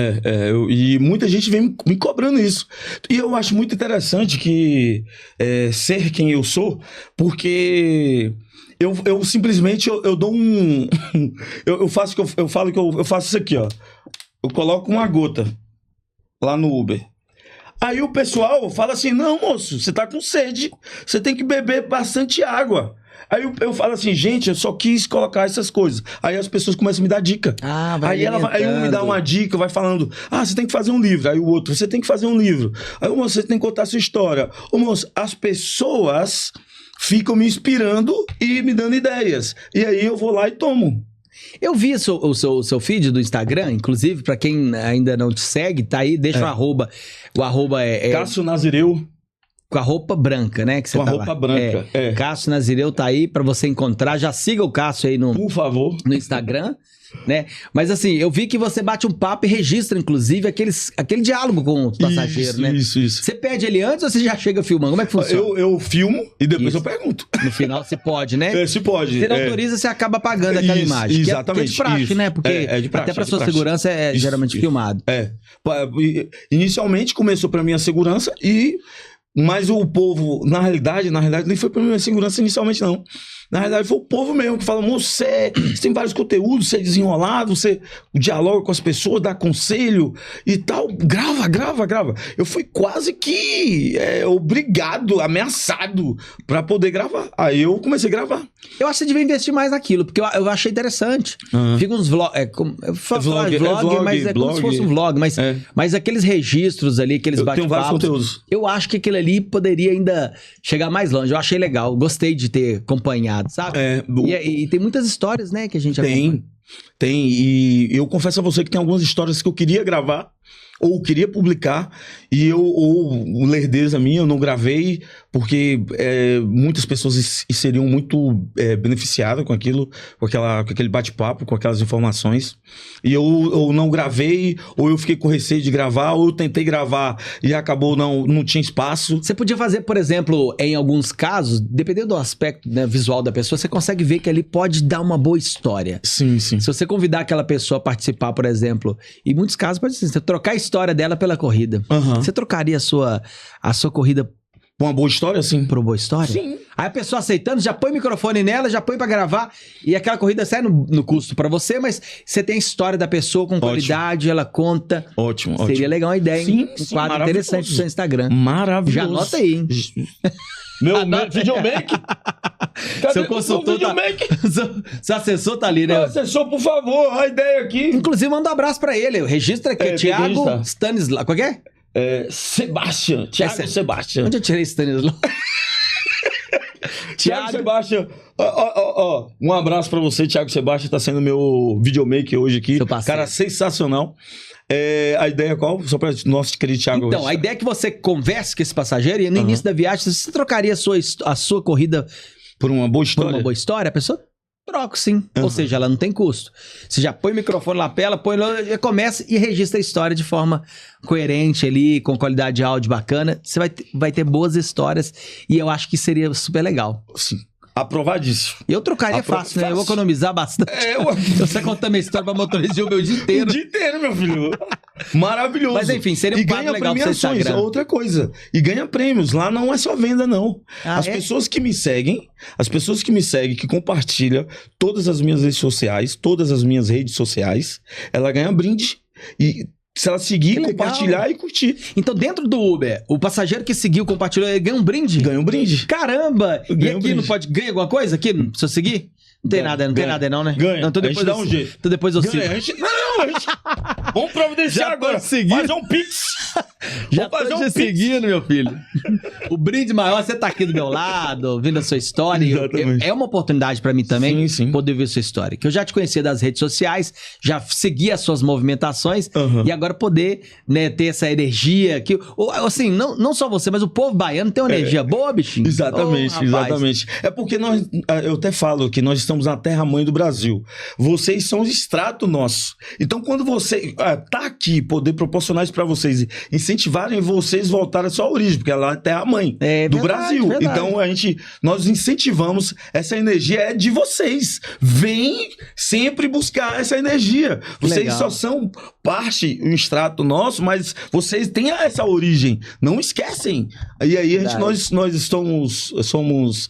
E muita gente vem me cobrando isso. E eu acho muito interessante que ser quem eu sou, porque... Eu simplesmente eu dou eu faço isso aqui, ó. Eu coloco uma gota lá no Uber. Aí o pessoal fala assim: não, moço, você tá com sede, você tem que beber bastante água. Aí eu falo assim: gente, eu só quis colocar essas coisas. Aí as pessoas começam a me dar dica. Aí um me dá uma dica, vai falando: você tem que fazer um livro. Aí o outro: você tem que fazer um livro. Aí o moço: você tem que contar a sua história. Ô moço, as pessoas ficam me inspirando e me dando ideias. E aí eu vou lá e tomo. Eu vi o seu feed do Instagram, inclusive, pra quem ainda não te segue, tá aí, deixa o arroba. O arroba Cássio Nazireu. Com a roupa branca, né? Que você com a roupa branca, Cássio Nazireu tá aí pra você encontrar. Já siga o Cássio aí por favor, no Instagram, né? Mas assim, eu vi que você bate um papo e registra, inclusive, aquele diálogo com o passageiro, né? Isso. Você pede ele antes ou você já chega filmando? Como é que funciona? Eu filmo e depois eu pergunto. No final você pode, né? Se pode. Você não autoriza, você acaba apagando aquela imagem. Exatamente. Que é de praxe, né? Porque de praxe, até pra sua segurança é geralmente filmado. Inicialmente começou pra minha segurança mas o povo, na realidade, nem foi pra minha segurança inicialmente, não. Na realidade, foi o povo mesmo que fala: moço, você tem vários conteúdos, você é desenrolado, você dialoga com as pessoas, dá conselho e tal. Grava. Eu fui quase que obrigado, ameaçado pra poder gravar. Aí eu comecei a gravar. Eu acho que você devia investir mais naquilo, porque eu achei interessante. Fica uns vlogs. Vlog, mas é como se fosse um vlog. Mas aqueles registros ali, aqueles bate-papos. Eu tenho vários conteúdos. Eu acho que aquele ali poderia ainda chegar mais longe. Eu achei legal, gostei de ter acompanhado, sabe? E tem muitas histórias, né, que a gente acompanha. Tem, e eu confesso a você que tem algumas histórias que eu queria gravar ou queria publicar, ou ler deles a mim, eu não gravei, porque muitas pessoas seriam muito beneficiadas com aquilo, com aquele bate-papo, com aquelas informações, e eu não gravei, ou eu fiquei com receio de gravar, ou eu tentei gravar e acabou, não tinha espaço. Você podia fazer, por exemplo, em alguns casos, dependendo do aspecto, né, visual da pessoa, você consegue ver que ali pode dar uma boa história. Sim. Se você convidar aquela pessoa a participar, por exemplo, em muitos casos pode ser, você trocar a história dela pela corrida. Você trocaria a sua corrida por uma boa história, sim? Por uma boa história? Sim. Aí a pessoa aceitando, já põe o microfone nela, já põe pra gravar, e aquela corrida sai no custo pra você, mas você tem a história da pessoa com qualidade, ela conta. Ótimo. Seria legal uma ideia, hein? Sim, um quadro interessante no seu Instagram. Maravilhoso. Já anota aí, hein? Meu videomake? Cadê seu consultor seu assessor tá ali, né? Assessor, por favor, a ideia aqui. Inclusive, manda um abraço pra ele. Registra aqui, Thiago Stanislau. Qual que é? Sebastião. Thiago Sebastião. Onde eu tirei Stanislau? Thiago Sebastião, um abraço pra você, Thiago Sebastião, tá sendo meu videomaker hoje aqui. Seu parceiro. Cara sensacional. A ideia é qual? Só para nosso querido Thiago. Então, a ideia é que você converse com esse passageiro e no início da viagem, você trocaria a sua corrida por uma boa história? Por uma boa história, a pessoa troca sim. Ou seja, ela não tem custo. Você já põe o microfone lá pra ela, começa e registra a história de forma coerente ali, com qualidade de áudio bacana. Você vai ter boas histórias e eu acho que seria super legal. Sim. Aprovadíssimo. Eu trocaria fácil, né? Eu vou economizar bastante. Eu sei contar minha história pra motorista o meu dia inteiro. O dia inteiro, meu filho. Maravilhoso. Mas enfim, seria um quadro legal pra você Instagram. Outra coisa. E ganha prêmios. Lá não é só venda, não. Pessoas que me seguem, que compartilham todas as minhas redes sociais, ela ganha brinde. E se ela seguir, compartilhar e curtir. Então, dentro do Uber, o passageiro que seguiu, compartilhou, ele ganha um brinde? Ganha um brinde. Caramba! E aqui não pode ganhar alguma coisa? Aqui, se eu seguir? Não tem nada não, né? Ganha. Não, então depois dá um jeito. Então depois eu sigo. Vamos providenciar agora. Fazer um pix. Já tô te seguindo, meu filho. O brinde maior, você tá aqui do meu lado, ouvindo a sua história. É uma oportunidade pra mim também poder ver a sua história. Que eu já te conhecia das redes sociais, já segui as suas movimentações e agora poder, né, ter essa energia que, assim, não só você, mas o povo baiano tem uma energia boa, bichinho. Exatamente. É porque eu até falo que nós estamos na terra-mãe do Brasil. Vocês são o extrato nosso. Então, quando você tá aqui, poder proporcionar isso pra vocês, incentivarem vocês voltarem à sua origem, porque ela é a terra-mãe do Brasil. Verdade. Então, nós incentivamos, essa energia é de vocês. Vem sempre buscar essa energia. Vocês só são parte, um extrato nosso, mas vocês têm essa origem. Não esquecem. E aí, nós somos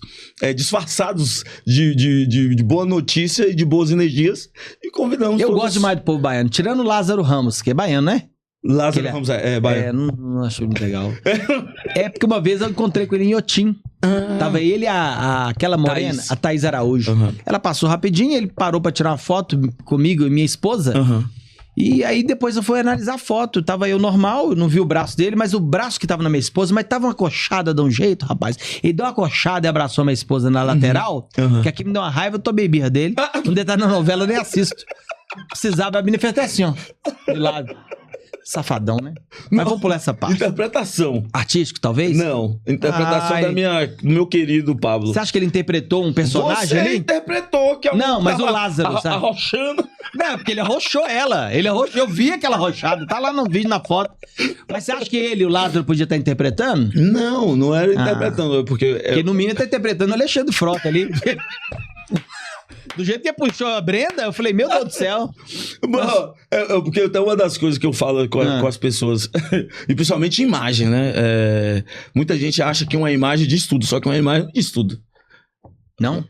disfarçados de boa notícia e de boas energias e convidamos Eu gosto demais do povo baiano, tirando o Lázaro Ramos, que é baiano, né? Lázaro Ramos é baiano. Não acho muito legal. É porque uma vez eu encontrei com ele em Iotim. Tava ele e aquela morena, a Thaís Araújo. Ela passou rapidinho, ele parou pra tirar uma foto comigo e minha esposa. E aí depois eu fui analisar a foto. Tava eu normal, eu não vi o braço dele, mas o braço que tava na minha esposa, mas tava uma coxada de um jeito, rapaz. Ele deu uma coxada e abraçou minha esposa na lateral, que aqui me deu uma raiva, eu tomei birra dele. Quando ele tá na novela, eu nem assisto. Precisava me manifestar assim, ó. De lado. Safadão, né? Mas vamos pular essa parte. Interpretação. Artístico, talvez? Não. Interpretação do meu querido Pablo. Você acha que ele interpretou um personagem ali? Você interpretou que Não, mas o Lázaro, sabe? Arrochando. Não, porque ele arrochou ela. Eu vi aquela arrochada. Tá lá no vídeo, na foto. Mas você acha que ele, o Lázaro, podia estar interpretando? Não era interpretando. Porque no mínimo tá interpretando o Alexandre Frota ali. Do jeito que puxou a Brenda, eu falei, meu Deus do céu. Porque até uma das coisas que eu falo com as pessoas, e principalmente imagem, né? Muita gente acha que uma imagem diz tudo, só que uma imagem não diz tudo. Não?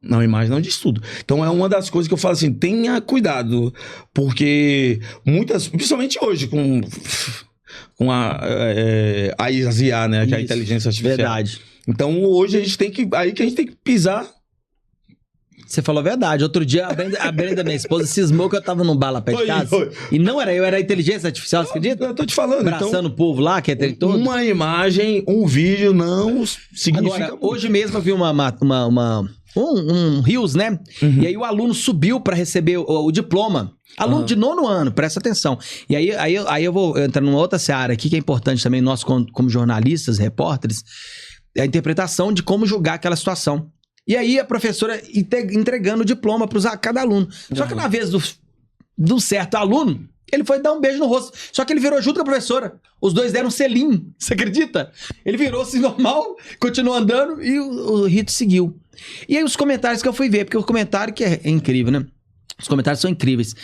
Não, imagem não diz tudo. Então é uma das coisas que eu falo assim, tenha cuidado, porque principalmente hoje, com a IA, né? Que é a inteligência artificial. Verdade. Então hoje a gente tem que pisar. Você falou a verdade. Outro dia, a Brenda, minha esposa, cismou que eu tava num bar lá perto de casa. E não era eu, era a inteligência artificial, você acredita? Eu tô te falando. Abraçando o povo lá, que é todo. Uma imagem, um vídeo não significa... Agora, hoje mesmo eu vi um Rios, né? E aí o aluno subiu pra receber o diploma. Aluno de 9º ano, presta atenção. E aí eu vou entrar numa outra seara aqui, que é importante também, nós como jornalistas, repórteres, é a interpretação de como julgar aquela situação. E aí a professora entregando o diploma para cada aluno. Só que na vez do certo aluno, ele foi dar um beijo no rosto. Só que ele virou junto com a professora. Os dois deram um selinho. Você acredita? Ele virou assim normal, continuou andando e o rito seguiu. E aí os comentários que eu fui ver, porque o comentário que é incrível, né? Os comentários são incríveis.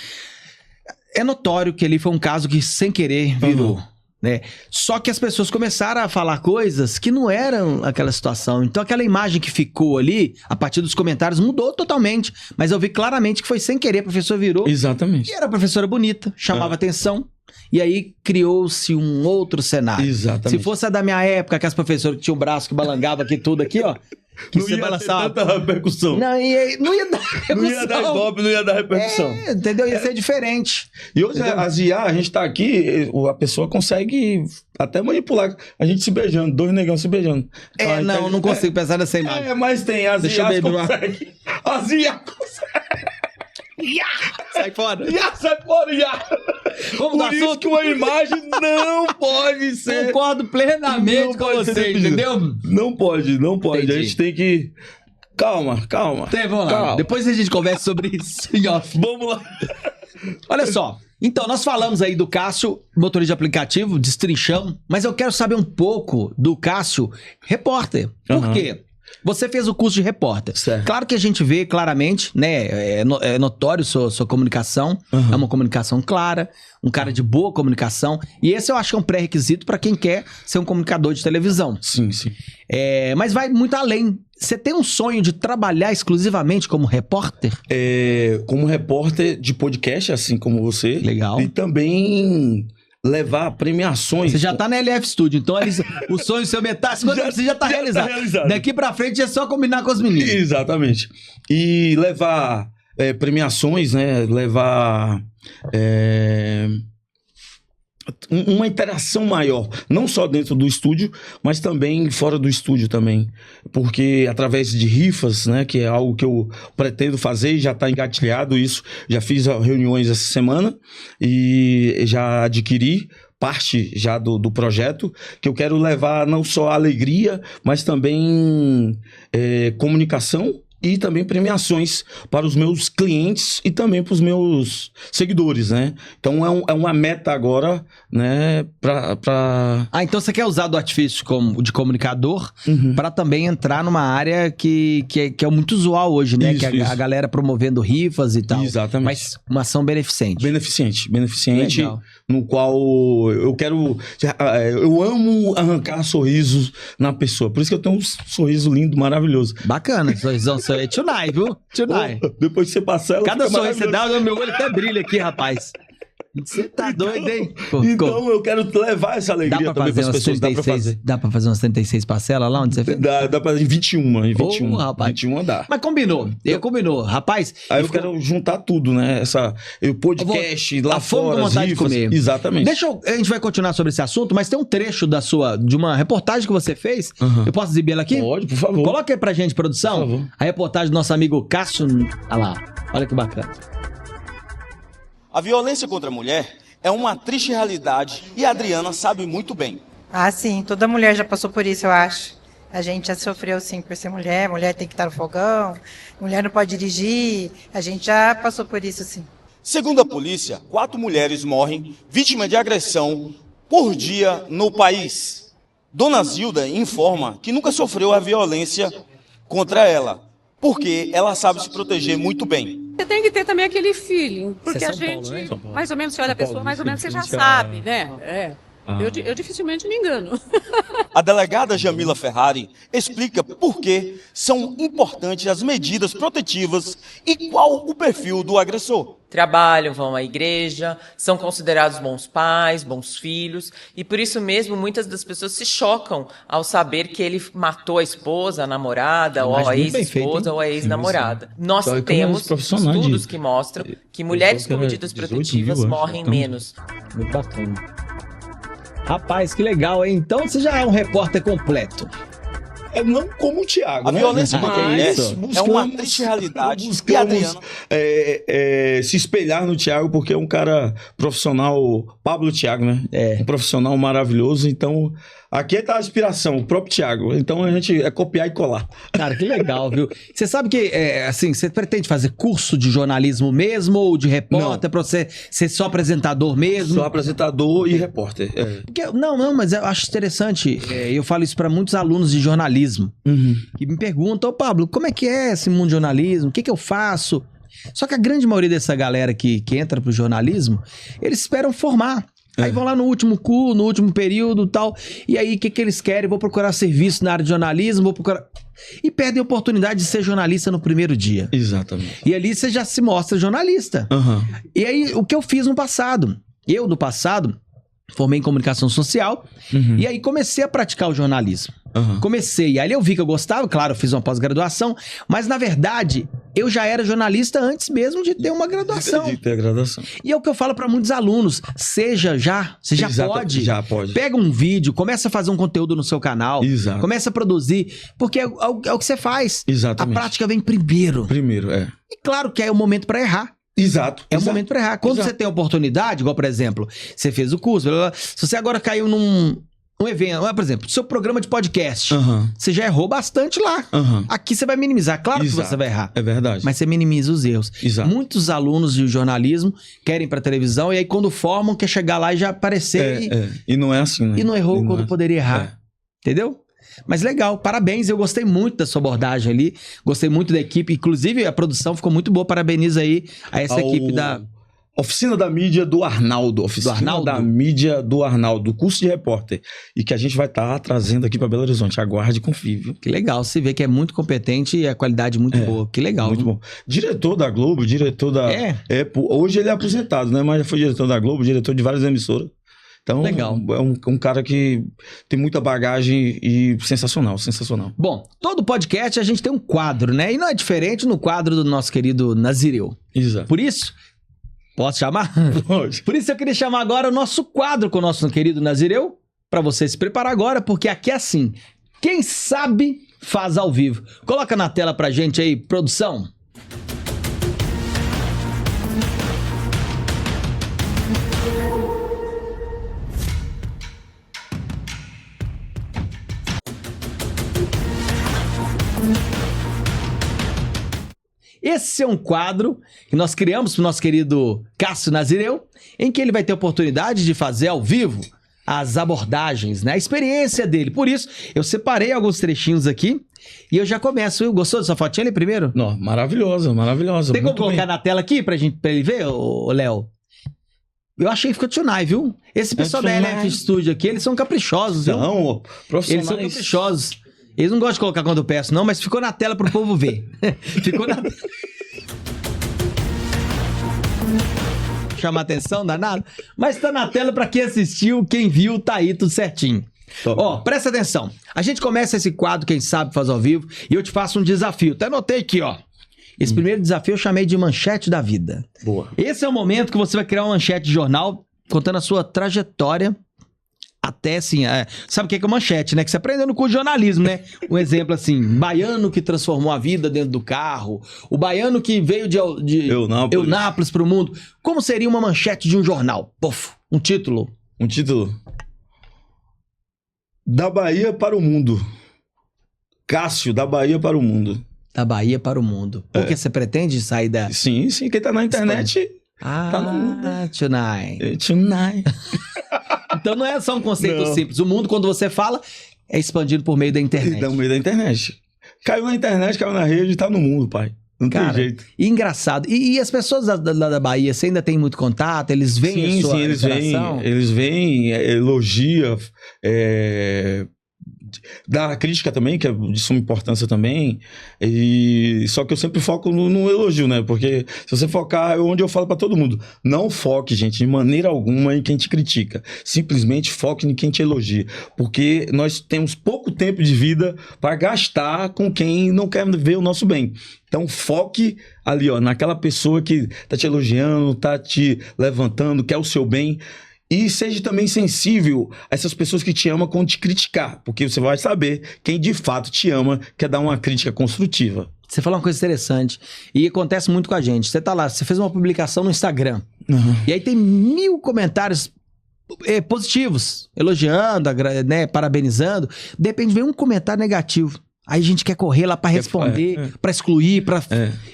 É notório que ali foi um caso que sem querer virou. Né? Só que as pessoas começaram a falar coisas que não eram aquela situação. Então aquela imagem que ficou ali, a partir dos comentários, mudou totalmente. Mas eu vi claramente que foi sem querer, a professora virou. Exatamente. E era a professora bonita, chamava atenção. E aí criou-se um outro cenário. Exatamente. Se fosse a da minha época, que as professoras que tinham o braço que balangava aqui tudo aqui, ó. Que não você ia vai ter lançar... tanta repercussão. Não ia dar repercussão. Não ia dar ibope, não ia dar repercussão. Entendeu? Ia ser diferente. E hoje, as IA, a gente tá aqui, a pessoa consegue até manipular a gente se beijando, 2 negão se beijando. Então, não consigo pensar nessa imagem. Mas tem, as Deixa eu IA beber uma- conseguem. As IA conseguem. Sai fora. IA, sai fora, IA. Vamos dar Por isso assunto? que uma imagem não pode ser... Concordo plenamente Não com pode ser você, repetida. entendeu? Não pode. Entendi. A gente tem que... Calma. Vamos lá. Calma. Depois a gente conversa sobre isso em off. Vamos lá. Olha só. Então, nós falamos aí do Cássio, motorista de aplicativo, destrinchamos, mas eu quero saber um pouco do Cássio, repórter. Por Aham. quê? Você fez o curso de repórter. Certo. Claro que a gente vê claramente, né? É notório sua comunicação. Aham. É uma comunicação clara, um cara de boa comunicação. E esse eu acho que é um pré-requisito para quem quer ser um comunicador de televisão. Sim. Mas vai muito além. Você tem um sonho de trabalhar exclusivamente como repórter? Como repórter de podcast, assim como você. Legal. E também levar premiações. Você já tá na LF Studio, então o sonho seu metade, você já tá realizado. Daqui pra frente é só combinar com os meninos. Exatamente. E levar premiações, né? Levar uma interação maior, não só dentro do estúdio, mas também fora do estúdio também, porque através de rifas, né, que é algo que eu pretendo fazer e já está engatilhado isso, já fiz reuniões essa semana e já adquiri parte já do projeto, que eu quero levar não só alegria, mas também comunicação e também premiações para os meus clientes e também para os meus seguidores, né? Então é uma meta agora, né? Então você quer usar do artifício de comunicador para também entrar numa área que é muito usual hoje, né? Isso, que a galera promovendo rifas e tal. Exatamente. Mas uma ação beneficente. Beneficente, Legal. no qual eu amo arrancar sorrisos na pessoa. Por isso que eu tenho um sorriso lindo, maravilhoso. Bacana, sorrisão seu é tonight, viu? Tonight. Depois que você passar, ela Cada fica sorriso que você maravilhosa. dá, meu olho até brilha aqui, rapaz. Você tá doido, hein? Então eu quero levar essa Dá alegria pra também fazer para as umas pessoas. 36, dá pra fazer umas 36 parcelas lá onde você fez? Dá pra 21, em 21. Ô, rapaz. 21 dá. Mas combinou, combinou. Rapaz, Aí eu quero juntar tudo, né? O podcast, lá a fome fora, com as vontade de rifas. comer. Exatamente. a gente vai continuar sobre esse assunto, mas tem um trecho de uma reportagem que você fez. Aham. Eu posso exibir ela aqui? Pode, por favor. Coloca aí pra gente, produção. Por favor. A reportagem do nosso amigo Cássio. Olha lá, olha que bacana. A violência contra a mulher é uma triste realidade e a Adriana sabe muito bem. Ah, sim, toda mulher já passou por isso, eu acho. A gente já sofreu, sim, por ser mulher, mulher tem que estar no fogão, mulher não pode dirigir, a gente já passou por isso, sim. Segundo a polícia, 4 mulheres morrem vítimas de agressão por dia no país. Dona Zilda informa que nunca sofreu a violência contra ela, porque ela sabe se proteger muito bem. Você tem que ter também aquele feeling, porque Você é a São Paulo, gente, né? São Paulo. mais ou menos, você olha a pessoa, Paulo, mais ou menos você já fica- sabe, né? Eu dificilmente me engano. A delegada Jamila Ferrari explica por que são importantes as medidas protetivas e qual o perfil do agressor. Trabalham, vão à igreja, são considerados bons pais, bons filhos, e por isso mesmo muitas das pessoas se chocam ao saber que ele matou a esposa, a namorada, ou a Imagem muito bem feita, ex-esposa, hein? ou a ex-namorada. Nós Então, é como temos os profissionais estudos de- que mostram que mulheres que com era medidas 18 protetivas mil, acho. morrem Então- menos. Muito bacana. Rapaz, que legal, hein? Então você já é um repórter completo. Não como o Thiago, A né? violência contra a mulher Mas é uma triste realidade. E a buscamos Adriana se espelhar no Thiago, porque é um cara profissional, Pablo Thiago, né? É. Um profissional maravilhoso. Então, aqui tá a inspiração, o próprio Thiago. Então, a gente é copiar e colar. Cara, que legal, viu? Você sabe que, assim, você pretende fazer curso de jornalismo mesmo ou de repórter pra você ser só apresentador mesmo? Sou apresentador e repórter. Porque- não, mas eu acho interessante, eu falo isso pra muitos alunos de jornalismo, que me perguntam, ô Pablo, como é que é esse mundo de jornalismo? O que eu faço? Só que a grande maioria dessa galera que entra pro jornalismo, eles esperam formar. Aí vão lá no último curso, no último período e tal. E aí, o que eles querem? Vou procurar serviço na área de jornalismo, vou procurar... E perdem a oportunidade de ser jornalista no primeiro dia. Exatamente. E ali você já se mostra jornalista. Aham. E aí, o que eu fiz no passado? Eu, no passado, Formei em comunicação social. E aí comecei a praticar o jornalismo. Comecei. Aí eu vi que eu gostava, claro, eu fiz uma pós-graduação. Mas, na verdade, eu já era jornalista antes mesmo de ter uma graduação. De ter a graduação. E é o que eu falo para muitos alunos. Você já pode. Já pode. Pega um vídeo, começa a fazer um conteúdo no seu canal. Exato. Começa a produzir. Porque é o que você faz. Exatamente. A prática vem primeiro. Primeiro, é. E claro que é o momento para errar. Exato. É o momento para errar. Quando Exato. você tem a oportunidade, igual, por exemplo, você fez o curso, blá, blá, blá, se você agora caiu num evento, por exemplo, seu programa de podcast, você já errou bastante lá. Aqui você vai minimizar. Claro que você vai errar. É verdade. Mas você minimiza os erros. Exato. Muitos alunos de jornalismo querem ir pra televisão e aí quando formam, quer chegar lá e já aparecer. E não é assim, né? E não errou quando poderia errar. Entendeu? Mas legal, parabéns, eu gostei muito da sua abordagem ali, gostei muito da equipe, inclusive a produção ficou muito boa, parabenizo aí a essa equipe da... Oficina da Mídia do Arnaldo. Oficina da Mídia do Arnaldo, curso de repórter. E que a gente vai estar trazendo aqui para Belo Horizonte. Aguarde e confie, viu? Que legal, você vê que é muito competente e a qualidade muito boa. Que legal. Muito bom. Diretor da Globo, diretor da... hoje ele é aposentado, né? Mas já foi diretor da Globo, diretor de várias emissoras. Então, legal. É um cara que tem muita bagagem e sensacional. Bom, todo podcast a gente tem um quadro, né? E não é diferente no quadro do nosso querido Nazireu. Exato. Por isso... Posso chamar? Pode. Por isso eu queria chamar agora o nosso quadro com o nosso querido Nazireu, para você se preparar agora, porque aqui é assim, quem sabe faz ao vivo. Coloca na tela pra gente aí, produção. Esse é um quadro que nós criamos para o nosso querido Cássio Nazireu, em que ele vai ter a oportunidade de fazer ao vivo as abordagens, né? A experiência dele. Por isso, eu separei alguns trechinhos aqui e eu já começo. Gostou dessa fotinha ali primeiro? Não, maravilhosa. Tem como colocar na tela aqui pra ele ver, Léo? Eu achei que ficou tunai, viu? Esse pessoal da LF Studio aqui, eles são caprichosos, viu? Não, profissionais. Eles são caprichosos. Eles não gostam de colocar quando eu peço, não, mas ficou na tela pro povo ver. Ficou na... Chama atenção, danado? Mas tá na tela pra quem assistiu, quem viu, tá aí tudo certinho. Ó, presta atenção. A gente começa esse quadro, quem sabe faz ao vivo, e eu te faço um desafio. Até anotei aqui, ó. Esse primeiro desafio eu chamei de manchete da vida. Boa. Esse é o momento que você vai criar uma manchete de jornal contando a sua trajetória. Até assim, sabe o que é manchete, né? Que você aprendeu no curso de jornalismo, né? Um exemplo assim, baiano que transformou a vida dentro do carro, o baiano que veio de Eunápolis para o mundo. Como seria uma manchete de um jornal? Puf, um título. Um título. Da Bahia para o mundo. Cássio, da Bahia para o mundo. Da Bahia para o mundo. Porque você pretende sair da... Sim, quem tá na internet... tá no mundo. Tonight. Então não é só um conceito simples. O mundo, quando você fala, é expandido por meio da internet. No meio da internet. Caiu na internet, caiu na rede, tá no mundo, pai. Não tem jeito. E engraçado. E as pessoas da Bahia, você ainda tem muito contato? Eles veem a sua interação? Eles vêm, elogia, dá crítica também, que é de suma importância também. Só que eu sempre foco no elogio, né? Porque se você focar, onde eu falo pra todo mundo, não foque, gente, de maneira alguma em quem te critica. Simplesmente foque em quem te elogia. Porque nós temos pouco tempo de vida para gastar com quem não quer ver o nosso bem. Então foque ali, ó, naquela pessoa que tá te elogiando, tá te levantando, quer o seu bem. E seja também sensível a essas pessoas que te amam quando te criticar, porque você vai saber quem de fato te ama, quer dar uma crítica construtiva. Você falou uma coisa interessante, e acontece muito com a gente. Você tá lá, você fez uma publicação no Instagram, e aí tem 1000 comentários positivos, elogiando, né, parabenizando. De repente vem um comentário negativo. Aí a gente quer correr lá pra responder, pra excluir,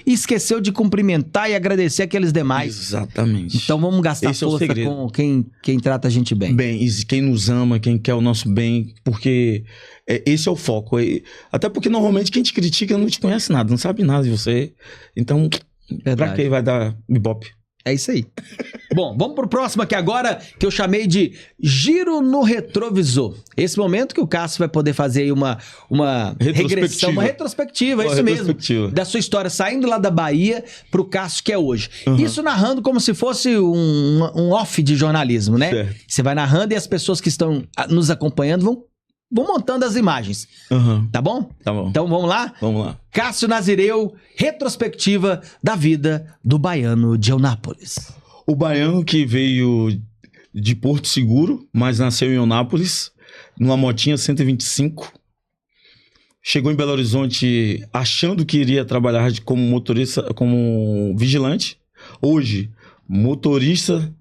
e esqueceu de cumprimentar e agradecer aqueles demais. Exatamente. Então vamos gastar força com quem trata a gente bem. Bem, e quem nos ama, quem quer o nosso bem, porque esse é o foco. Até porque normalmente quem te critica não te conhece nada, não sabe nada de você. Então, pra quem vai dar ibope? É isso aí. Bom, vamos pro próximo aqui agora, que eu chamei de Giro no Retrovisor. Esse momento que o Cássio vai poder fazer aí uma regressão, uma retrospectiva, isso mesmo, da sua história, saindo lá da Bahia pro Cássio que é hoje. Isso narrando como se fosse um off de jornalismo, né? Certo. Você vai narrando e as pessoas que estão nos acompanhando vão montando as imagens. Tá bom? Tá bom. Então vamos lá? Vamos lá. Cássio Nazireu, retrospectiva da vida do baiano de Eunápolis. O baiano que veio de Porto Seguro, mas nasceu em Eunápolis, numa motinha 125. Chegou em Belo Horizonte achando que iria trabalhar como motorista, como vigilante. Hoje, motorista,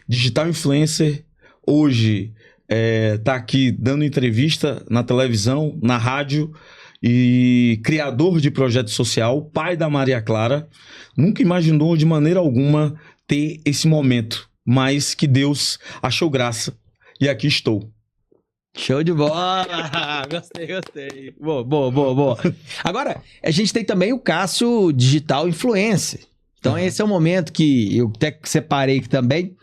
digital influencer. Hoje, tá aqui dando entrevista na televisão, na rádio, e criador de projeto social, pai da Maria Clara. Nunca imaginou de maneira alguma ter esse momento, mas que Deus achou graça. E aqui estou. Show de bola! Gostei. Boa. Agora, a gente tem também o Cássio Digital Influencer. Então, esse é o momento que eu até separei aqui também,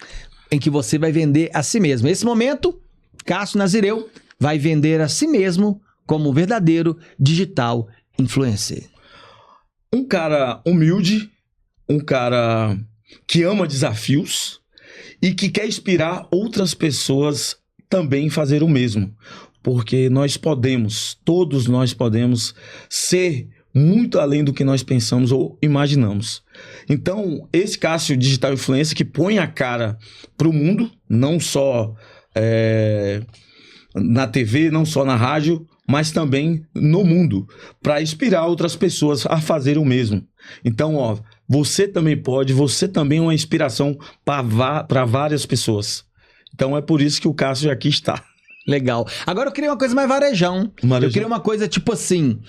em que você vai vender a si mesmo. Nesse momento, Cássio Nazireu vai vender a si mesmo como verdadeiro digital influencer. Um cara humilde, um cara que ama desafios e que quer inspirar outras pessoas também fazer o mesmo. Porque nós podemos, todos nós podemos ser muito além do que nós pensamos ou imaginamos. Então, esse Cássio Digital Influencer que põe a cara para o mundo, não só na TV, não só na rádio, mas também no mundo, para inspirar outras pessoas a fazer o mesmo. Então, você também pode, você também é uma inspiração para várias pessoas. Então é por isso que o Cássio aqui está. Legal. Agora eu queria uma coisa mais varejão. Eu queria uma coisa tipo assim,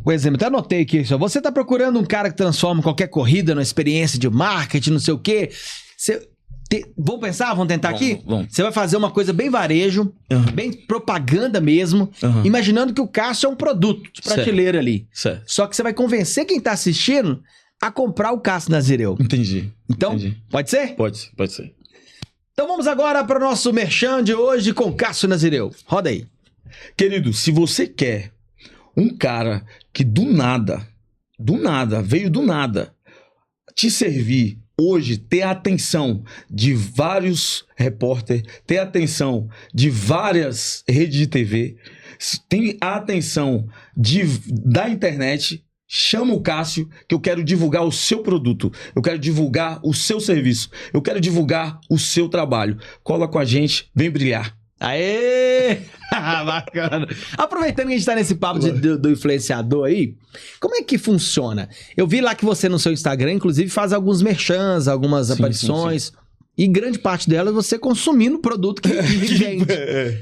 por exemplo, até anotei aqui, você tá procurando um cara que transforma qualquer corrida numa experiência de marketing, não sei o quê. Vamos pensar? Vamos tentar aqui? Vamos. Você vai fazer uma coisa bem varejo, bem propaganda mesmo, imaginando que o Cássio é um produto de prateleira ali. Certo. Só que você vai convencer quem tá assistindo a comprar o Cássio Nazireu. Entendi. Então, Entendi. Pode ser? Pode ser. Então vamos agora para o nosso merchan de hoje com Cássio Nazireu. Roda aí. Querido, se você quer um cara que veio do nada, te servir hoje, ter a atenção de vários repórteres, ter a atenção de várias redes de TV, tem a atenção da internet, chama o Cássio, que eu quero divulgar o seu produto, eu quero divulgar o seu serviço, eu quero divulgar o seu trabalho. Cola com a gente, vem brilhar. Aê! Bacana. Aproveitando que a gente tá nesse papo do influenciador aí, como é que funciona? Eu vi lá que você no seu Instagram, inclusive, faz alguns merchans, algumas aparições. Sim. E grande parte delas você consumindo o produto que vende,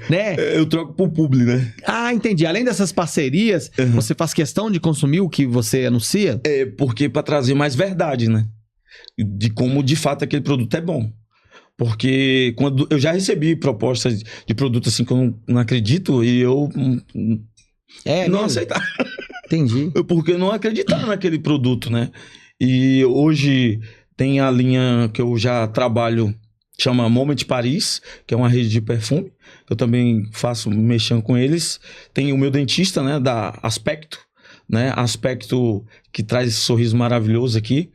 né? Eu troco por publi, né? Ah, entendi. Além dessas parcerias, você faz questão de consumir o que você anuncia? Porque para trazer mais verdade, né? De como de fato aquele produto é bom. Porque quando eu já recebi propostas de produto assim que eu não acredito e eu não aceitar. Entendi. Porque eu não acreditar naquele produto, né? E hoje tem a linha que eu já trabalho, chama Moment Paris, que é uma rede de perfume. Eu também faço mexendo com eles. Tem o meu dentista, né, da Aspecto, né? Aspecto que traz esse sorriso maravilhoso aqui,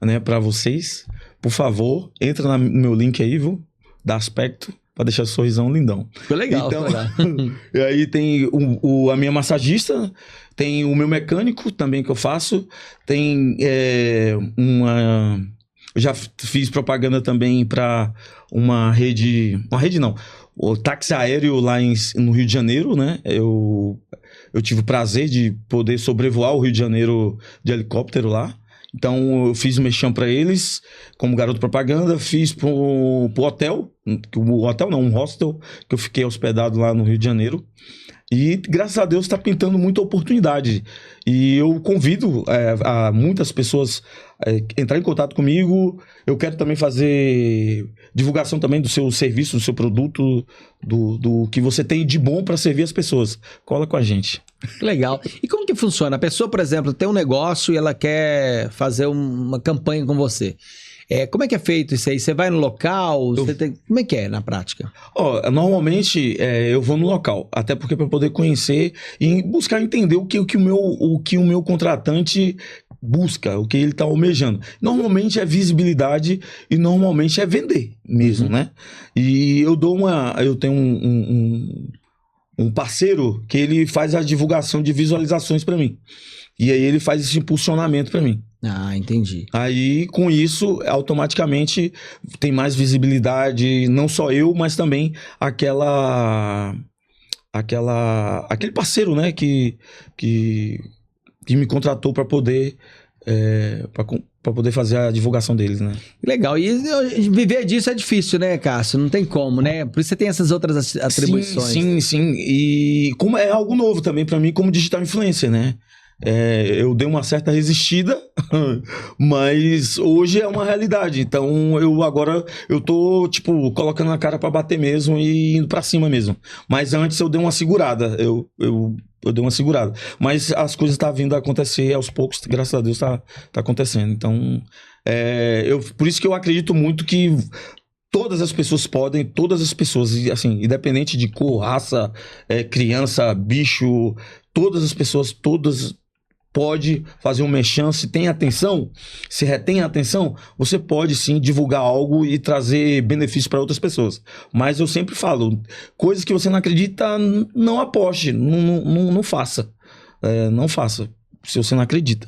né, para vocês. Por favor, entra no meu link aí, viu? Da Aspecto, para deixar o sorrisão lindão. Ficou legal. Então, e aí tem a minha massagista, tem o meu mecânico também que eu faço, tem eu já fiz propaganda também para uma rede não, o táxi aéreo lá no Rio de Janeiro, né? Eu tive o prazer de poder sobrevoar o Rio de Janeiro de helicóptero lá. Então eu fiz um merchan para eles como garoto propaganda, fiz pro hotel, um hostel, que eu fiquei hospedado lá no Rio de Janeiro. E graças a Deus está pintando muita oportunidade. E eu convido a muitas pessoas entrar em contato comigo. Eu quero também fazer divulgação também do seu serviço, do seu produto, do que você tem de bom para servir as pessoas. Cola com a gente. Legal. E como que funciona? A pessoa, por exemplo, tem um negócio e ela quer fazer uma campanha com você. Como é que é feito isso aí? Você vai no local? Como é que é na prática? Normalmente eu vou no local, até porque para poder conhecer e buscar entender o que o meu contratante busca, o que ele está almejando. Normalmente é visibilidade e normalmente é vender mesmo, né? E eu tenho um parceiro que ele faz a divulgação de visualizações para mim. E aí ele faz esse impulsionamento para mim. Ah, entendi. Aí, com isso, automaticamente tem mais visibilidade, não só eu, mas também aquele parceiro, né, que me contratou para poder fazer a divulgação deles, né? Legal. E viver disso é difícil, né, Cássio? Não tem como, né? Por isso você tem essas outras atribuições. Sim. E como é algo novo também para mim como digital influencer, né? Eu dei uma certa resistida, mas hoje é uma realidade. Então eu tô tipo colocando a cara para bater mesmo e indo para cima mesmo. Mas antes eu dei uma segurada. Eu dei uma segurada. Mas as coisas estão vindo a acontecer aos poucos, graças a Deus tá acontecendo. Então por isso que eu acredito muito que todas as pessoas, assim, independente de cor, raça, criança, bicho, todas as pessoas, pode fazer um merchan, se tem atenção, se retém a atenção, você pode sim divulgar algo e trazer benefício para outras pessoas. Mas eu sempre falo, coisas que você não acredita, não aposte, não faça. Não faça, se você não acredita.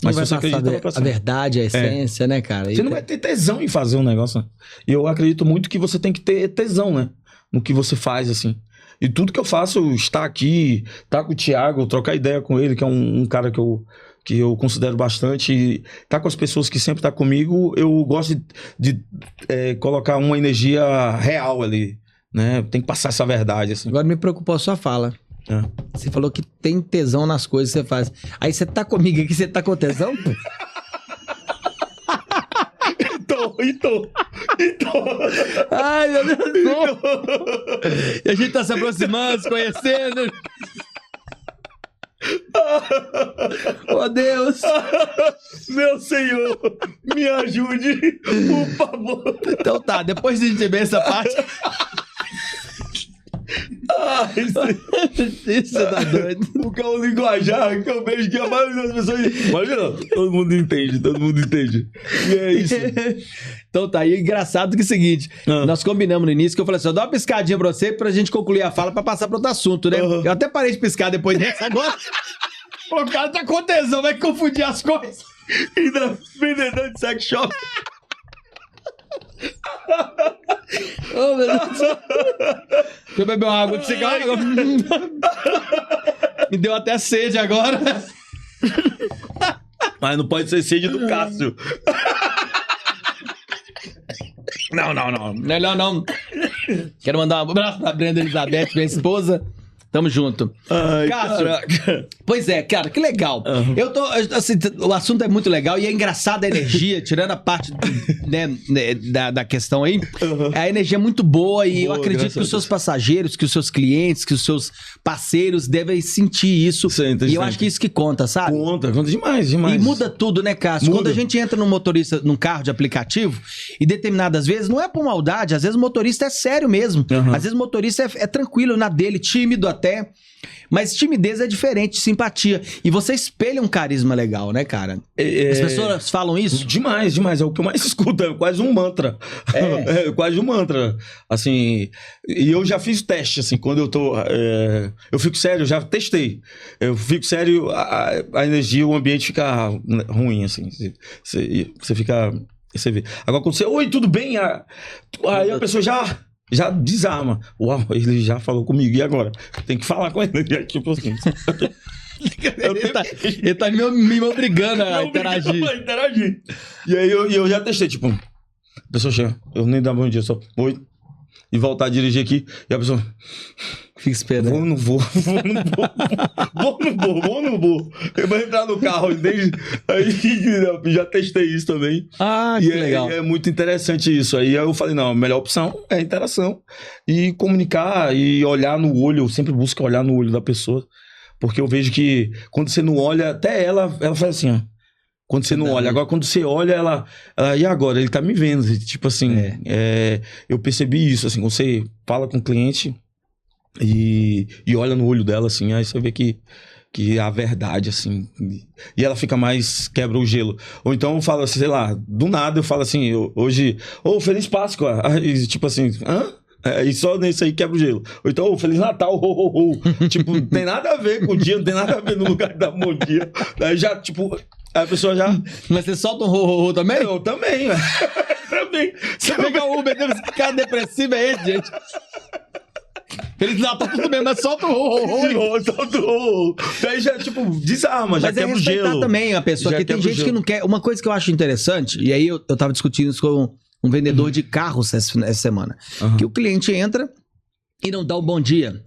Mas se você acredita, vai pra cima. A verdade, a essência, né, cara? Você não vai ter tesão em fazer um negócio, né? E eu acredito muito que você tem que ter tesão, né? No que você faz, assim. E tudo que eu faço, estar aqui, estar com o Thiago, trocar ideia com ele, que é um cara que eu considero bastante, e estar com as pessoas que sempre estão comigo, eu gosto de colocar uma energia real ali, né? Tem que passar essa verdade, assim. Agora me preocupou a sua fala. Você falou que tem tesão nas coisas que você faz. Aí você tá comigo aqui, você tá com tesão? Então. Ai, meu Deus do céu. E a gente tá se aproximando, se conhecendo. Oh, Deus. Meu Senhor, me ajude, por favor. Então tá, depois de a gente ver essa parte... Isso tá doido. Porque é um linguajar que eu vejo que a maioria das pessoas... Imagina, todo mundo entende. E é isso. Então tá, e engraçado que é o seguinte, nós combinamos no início que eu falei assim, eu dou uma piscadinha pra você pra gente concluir a fala pra passar pra outro assunto, né? Eu até parei de piscar depois dessa agora. O cara tá com tesão, vai confundir as coisas. Ainda vendedor de sex shop. Oh, meu Deus. Deixa eu beber uma água pra você. Me deu até sede agora. Mas não pode ser sede do Cássio. Não. Melhor não. Quero mandar um abraço pra Brenda Elizabeth, minha esposa. Tamo junto. Ai, Cássio, caraca. Pois é, cara, que legal. Eu tô, assim, o assunto é muito legal e é engraçada a energia, tirando a parte da questão aí. A energia é muito boa e eu acredito que os seus passageiros, que os seus clientes, que os seus parceiros devem sentir isso. Sempre. Eu acho que isso que conta, sabe? Conta demais. E muda tudo, né, Cássio? Quando a gente entra num carro de aplicativo, e determinadas vezes, não é por maldade, às vezes o motorista é sério mesmo. Às vezes o motorista é tranquilo na dele, tímido até. Mas timidez é diferente de simpatia. E você espelha um carisma legal, né, cara? As pessoas falam isso? Demais. É o que eu mais escuto. É quase um mantra. É quase um mantra. Assim, e eu já fiz teste, assim, quando eu tô... eu fico sério, eu já testei. Eu fico sério, a energia, o ambiente fica ruim, assim. Você fica... Você vê. Agora, quando você... Oi, tudo bem? Aí a pessoa já desarma. Uau, ele já falou comigo. E agora? Tem que falar com ele. Tipo assim. Ele tá me obrigando a interagir. E aí eu já testei, tipo... A pessoa chega, eu nem dá bom dia, só... Oi. E voltar a dirigir aqui. E a pessoa... Fica esperando. Vou, não vou. Eu vou entrar no carro. Aí já testei isso também. Que legal. É muito interessante isso. Aí eu falei, não, a melhor opção é a interação. E comunicar e olhar no olho. Eu sempre busco olhar no olho da pessoa. Porque eu vejo que quando você não olha, até ela faz assim, ó. Quando você não olha. Agora, quando você olha, ela e agora? Ele tá me vendo. Tipo assim, eu percebi isso, assim, quando você fala com o cliente e olha no olho dela, assim, aí você vê que é a verdade, assim. E ela fica mais, quebra o gelo. Ou então eu falo assim, sei lá, do nada eu falo assim, hoje, Feliz Páscoa. Aí, tipo assim, hã? E só nesse aí quebra o gelo. Ou então, Feliz Natal, Tipo, não tem nada a ver com o dia, não tem nada a ver no lugar da bom dia. Aí já, tipo, a pessoa já... Mas você solta um também? Eu também, velho. Também. Você pega o Uber, esse cara depressivo é ele, gente. Feliz Natal, tudo bem, mas solta o Solta o Daí já, tipo, desarma, já quebra o gelo. Mas também a pessoa, Já que tem gente que não quer... Uma coisa que eu acho interessante, e aí eu tava discutindo isso com um vendedor de carros essa semana, que o cliente entra e não dá o bom dia.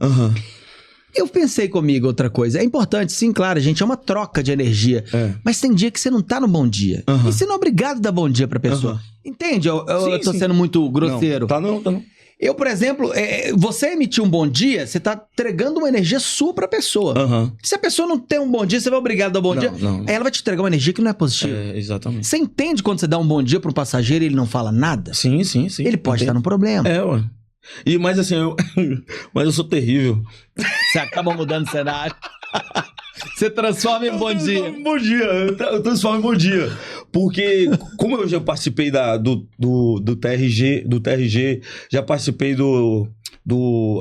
Eu pensei comigo outra coisa. É importante, sim, claro, gente, é uma troca de energia. Mas tem dia que você não tá no bom dia. E você não é obrigado a dar bom dia pra pessoa. Entende? Eu tô sendo muito grosseiro. Não, tá não. Eu, por exemplo, você emitir um bom dia, você tá entregando uma energia sua pra pessoa. Se a pessoa não tem um bom dia, você vai obrigado a dar um bom dia. Aí ela vai te entregar uma energia que não é positiva. Exatamente. Você entende quando você dá um bom dia pra um passageiro e ele não fala nada? Sim. Ele pode estar num problema. Ué. Mas assim, mas eu sou terrível. Você acaba mudando o cenário. Você transforma em bom dia. Eu transformo em bom dia. Porque, como eu já participei do TRG, já participei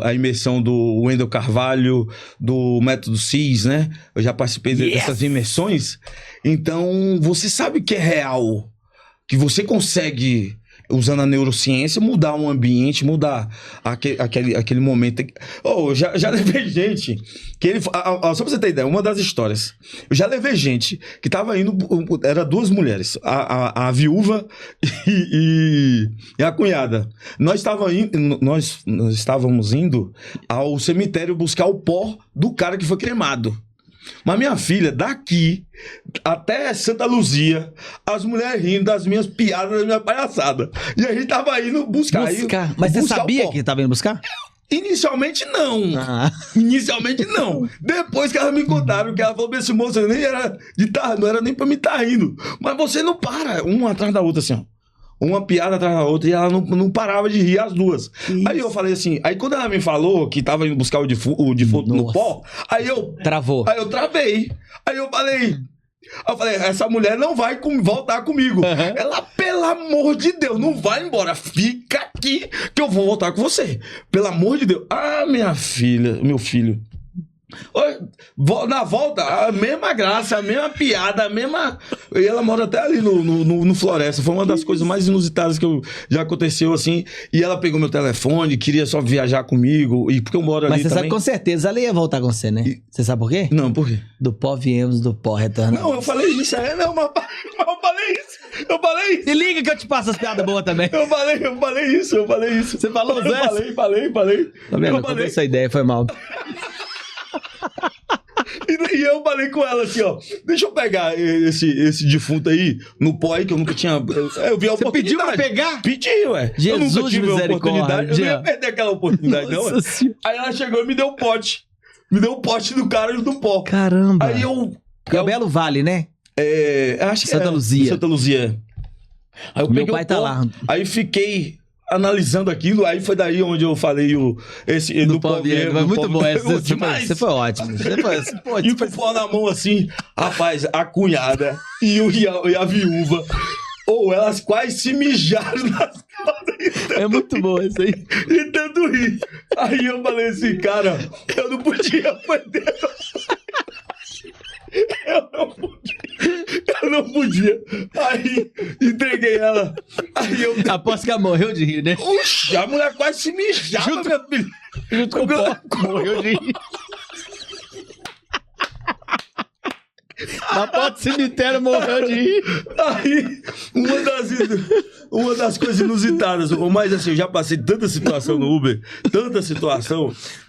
a imersão do Wendel Carvalho, do Método CIS, né? Eu já participei dessas imersões. Então, você sabe que é real. Que você consegue, usando a neurociência, mudar um ambiente, mudar aquele momento. Já levei gente que ele... Só pra você ter ideia, uma das histórias. Eu já levei gente que tava indo... Era duas mulheres, a viúva e a cunhada. Nós estávamos indo ao cemitério buscar o pó do cara que foi cremado. Mas minha filha, daqui até Santa Luzia, as mulheres rindo das minhas piadas, das minhas palhaçadas. E a gente tava indo buscar. Mas você sabia que tava indo buscar? Inicialmente não. Inicialmente não. Depois que elas me contaram que ela falou pra esse moço, nem era não era nem pra me estar rindo. Mas você não para, uma atrás da outra assim, ó. Uma piada atrás da outra e ela não parava de rir, as duas. Isso. Aí eu falei assim, aí quando ela me falou que tava indo buscar o defunto no pó, aí eu... Travou. Aí eu travei. Aí eu falei, essa mulher não vai voltar comigo. Ela, pelo amor de Deus, não vai embora. Fica aqui que eu vou voltar com você. Pelo amor de Deus. Ah, minha filha, meu filho. Na volta, a mesma graça, a mesma piada, a mesma... E ela mora até ali no Floresta. Foi uma das coisas mais inusitadas que já aconteceu, assim. E ela pegou meu telefone, queria só viajar comigo. E porque eu moro ali também. Mas você sabe com certeza, ela ia voltar com você, né? Você sabe por quê? Não, por quê? Do pó viemos, do pó retornamos. Não, eu falei isso. Mas eu falei isso. Se liga que eu te passo as piadas boas também. Eu falei isso. Você falou, Zé? Falei. Tá vendo? Eu falei essa ideia, foi mal. E eu falei com ela assim, ó, deixa eu pegar esse defunto aí no pó aí, que eu nunca tinha... Eu vi a oportunidade. Você pediu pra pegar? Pedi, ué. Jesus, eu nunca tive a oportunidade. Eu não ia perder aquela oportunidade, não, ué. Aí ela chegou e me deu o pote. Me deu o pote do cara e do pó. Caramba. Aí eu... É o Belo Vale, né? Acho que Santa Luzia. Santa Luzia. Aí eu Meu peguei pai tá lá. Aí fiquei... analisando aquilo, aí foi daí onde eu falei do pó mesmo. Mas muito bom, você foi ótimo. E com o pó na mão assim, rapaz, a cunhada e a viúva, elas quase se mijaram nas costas. É muito bom isso aí. E tanto rir. Aí eu falei assim, cara, eu não podia perder. Eu não podia. Aí entreguei ela. Aí eu... Aposto que ela morreu de rir, né? Oxi, a mulher quase se mijava, minha filha. Junto com o pó. Morreu de rir. Na porta do cemitério morreu de rir. Aí, uma das coisas inusitadas, mas assim, eu já passei tanta situação no Uber,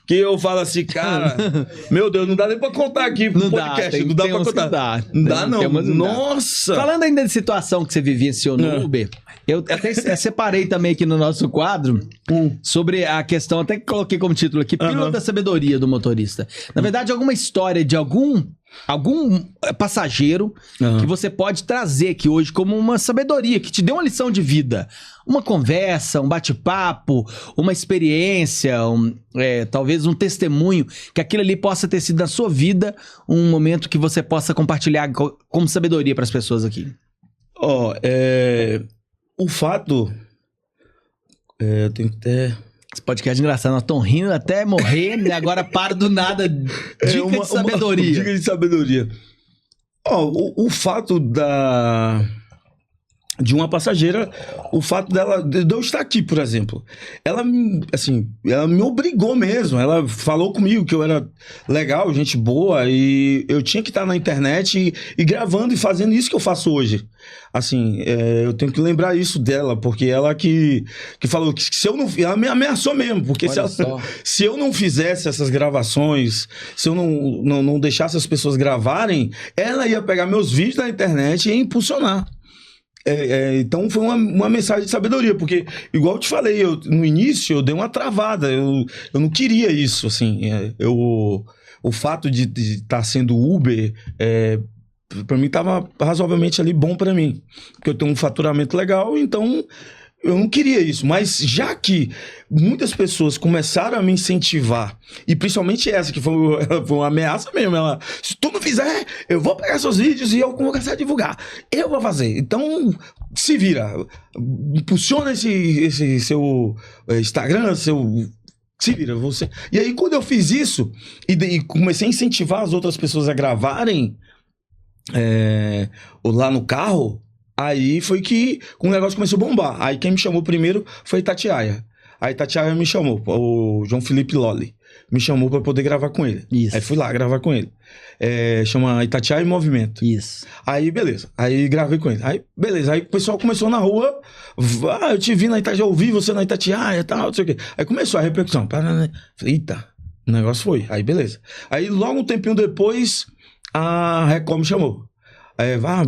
que eu falo assim, cara, meu Deus, não dá nem pra contar aqui pro podcast, não dá pra contar. Não dá, não. Nossa! Falando ainda de situação que você vivenciou no Uber, eu até separei também aqui no nosso quadro sobre a questão, até que coloquei como título aqui, Pílula da Sabedoria do Motorista. Na verdade, alguma história de algum algum passageiro que você pode trazer aqui hoje como uma sabedoria, que te dê uma lição de vida? Uma conversa, um bate-papo, uma experiência, talvez um testemunho, que aquilo ali possa ter sido na sua vida um momento que você possa compartilhar como sabedoria para as pessoas aqui. O fato... eu tenho que ter... Esse podcast é engraçado, nós estamos rindo até morrer e agora para do nada. Dica de sabedoria. Dica de sabedoria. O fato de uma passageira, o fato de eu estar aqui, por exemplo, ela me obrigou mesmo, ela falou comigo que eu era legal, gente boa, e eu tinha que estar na internet e gravando e fazendo isso que eu faço hoje. Assim, eu tenho que lembrar isso dela, porque ela que falou que se eu não... Ela me ameaçou mesmo, porque se eu não fizesse essas gravações, se eu não deixasse as pessoas gravarem, ela ia pegar meus vídeos na internet e ia impulsionar. Então foi uma mensagem de sabedoria, porque, igual eu te falei, no início eu dei uma travada, eu não queria isso, assim, o fato de estar sendo Uber, para mim estava razoavelmente ali bom para mim, porque eu tenho um faturamento legal, então eu não queria isso, mas já que muitas pessoas começaram a me incentivar, e principalmente essa, que foi uma ameaça mesmo, se tu não fizer, eu vou pegar seus vídeos e eu vou começar a divulgar, eu vou fazer, então se vira, impulsiona esse seu Instagram, se vira, você... E aí quando eu fiz isso, e comecei a incentivar as outras pessoas a gravarem lá no carro, aí foi que o negócio começou a bombar. Aí quem me chamou primeiro foi Itatiaia. A Itatiaia me chamou, o João Felipe Lolli, me chamou para poder gravar com ele. Isso. Aí fui lá gravar com ele. Chama Itatiaia em Movimento. Isso. Aí beleza, aí gravei com ele. Aí beleza, aí o pessoal começou na rua, eu te vi na Itatiaia, ouvi você na Itatiaia e tal, não sei o quê. Aí começou a repercussão. Falei, eita, o negócio foi. Aí beleza. Aí logo um tempinho depois, a Record me chamou.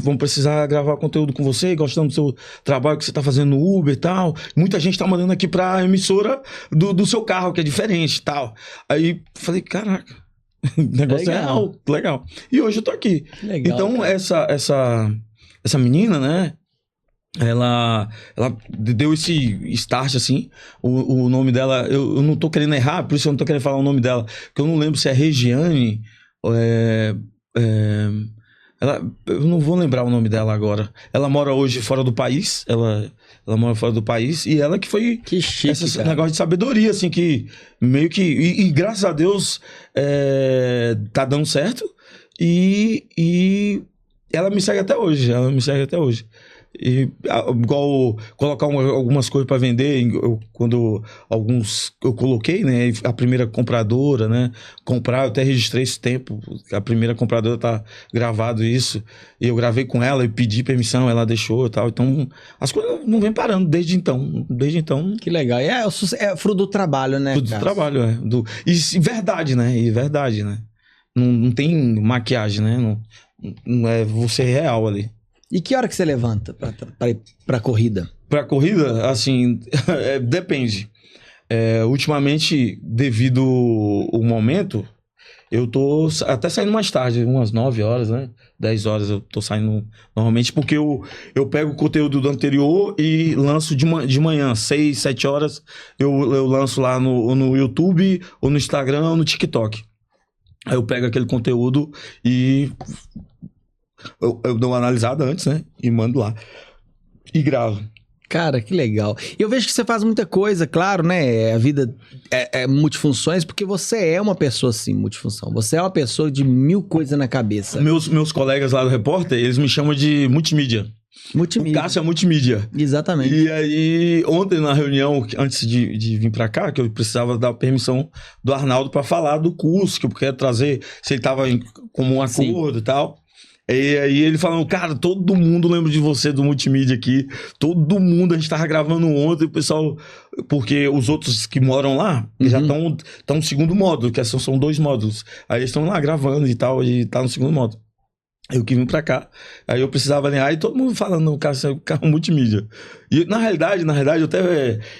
Vamos precisar gravar conteúdo com você, gostando do seu trabalho que você tá fazendo no Uber e tal. Muita gente tá mandando aqui pra emissora do seu carro, que é diferente e tal. Aí falei, caraca, o negócio legal. Legal. E hoje eu tô aqui. Legal, então, cara. essa menina, né? Ela deu esse start, assim. O nome dela, eu não tô querendo errar, por isso eu não tô querendo falar o nome dela, porque eu não lembro se é Regiane ou eu não vou lembrar o nome dela agora. Ela mora hoje fora do país. Ela mora fora do país. E ela que foi... Que chique, esse cara. negócio de sabedoria, assim, que meio que... E graças a Deus tá dando certo. E ela me segue até hoje. E, igual colocar algumas coisas para vender, quando eu coloquei, né, a primeira compradora, né, eu até registrei esse tempo, a primeira compradora tá gravado isso, e eu gravei com ela e pedi permissão, ela deixou e tal, então as coisas não vem parando desde então. Que legal, é fruto do trabalho, né? Fruto do trabalho, e verdade, né, não tem maquiagem, né, não é você real ali. E que hora que você levanta pra ir pra corrida? Pra corrida, assim, depende. Ultimamente, devido ao momento, eu tô até saindo mais tarde, umas 9 horas, né? 10 horas eu tô saindo normalmente, porque eu pego o conteúdo do anterior e lanço de manhã, 6, 7 horas, eu lanço lá no YouTube, ou no Instagram, ou no TikTok. Aí eu pego aquele conteúdo e... Eu dou uma analisada antes, né? E mando lá. E gravo. Cara, que legal. E eu vejo que você faz muita coisa, claro, né? A vida é multifunções, porque você é uma pessoa, assim, multifunção. Você é uma pessoa de 1000 coisas na cabeça. Meus colegas lá do Repórter, eles me chamam de multimídia. Multimídia. O Cássio é multimídia. Exatamente. E aí, ontem na reunião, antes de vir pra cá, que eu precisava dar permissão do Arnaldo pra falar do curso, que eu queria trazer, se ele tava como um acordo e tal. E aí ele falando, cara, todo mundo lembra de você do multimídia aqui, todo mundo, a gente tava gravando ontem, o pessoal, porque os outros que moram lá, já estão no segundo módulo, que são 2 módulos, aí eles estão lá gravando e tal, e tá no segundo módulo. Eu que vim pra cá, aí eu precisava alinhar, e todo mundo falando, carro multimídia. E na realidade,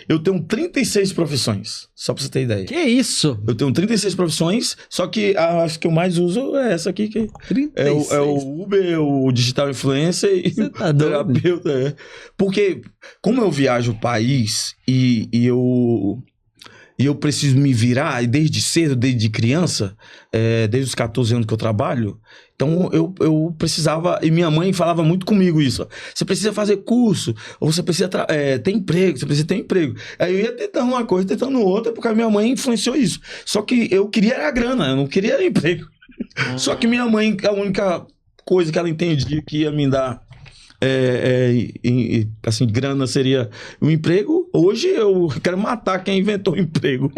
eu tenho 36 profissões, só pra você ter ideia. Que isso? Eu tenho 36 profissões, só que acho que eu mais uso é essa aqui, que 36. é o Uber, o digital influencer e Você tá o doido? terapeuta. É. Porque como eu viajo o país e eu preciso me virar, e desde cedo, desde criança, desde os 14 anos que eu trabalho, então eu precisava, e minha mãe falava muito comigo isso, ó, você precisa fazer curso, ou você precisa ter emprego, você precisa ter emprego. Aí eu ia tentando uma coisa, tentando outra, porque a minha mãe influenciou isso. Só que eu queria era grana, eu não queria emprego. Só que minha mãe, a única coisa que ela entendia que ia me dar assim, grana seria um emprego. Hoje eu quero matar quem inventou o emprego.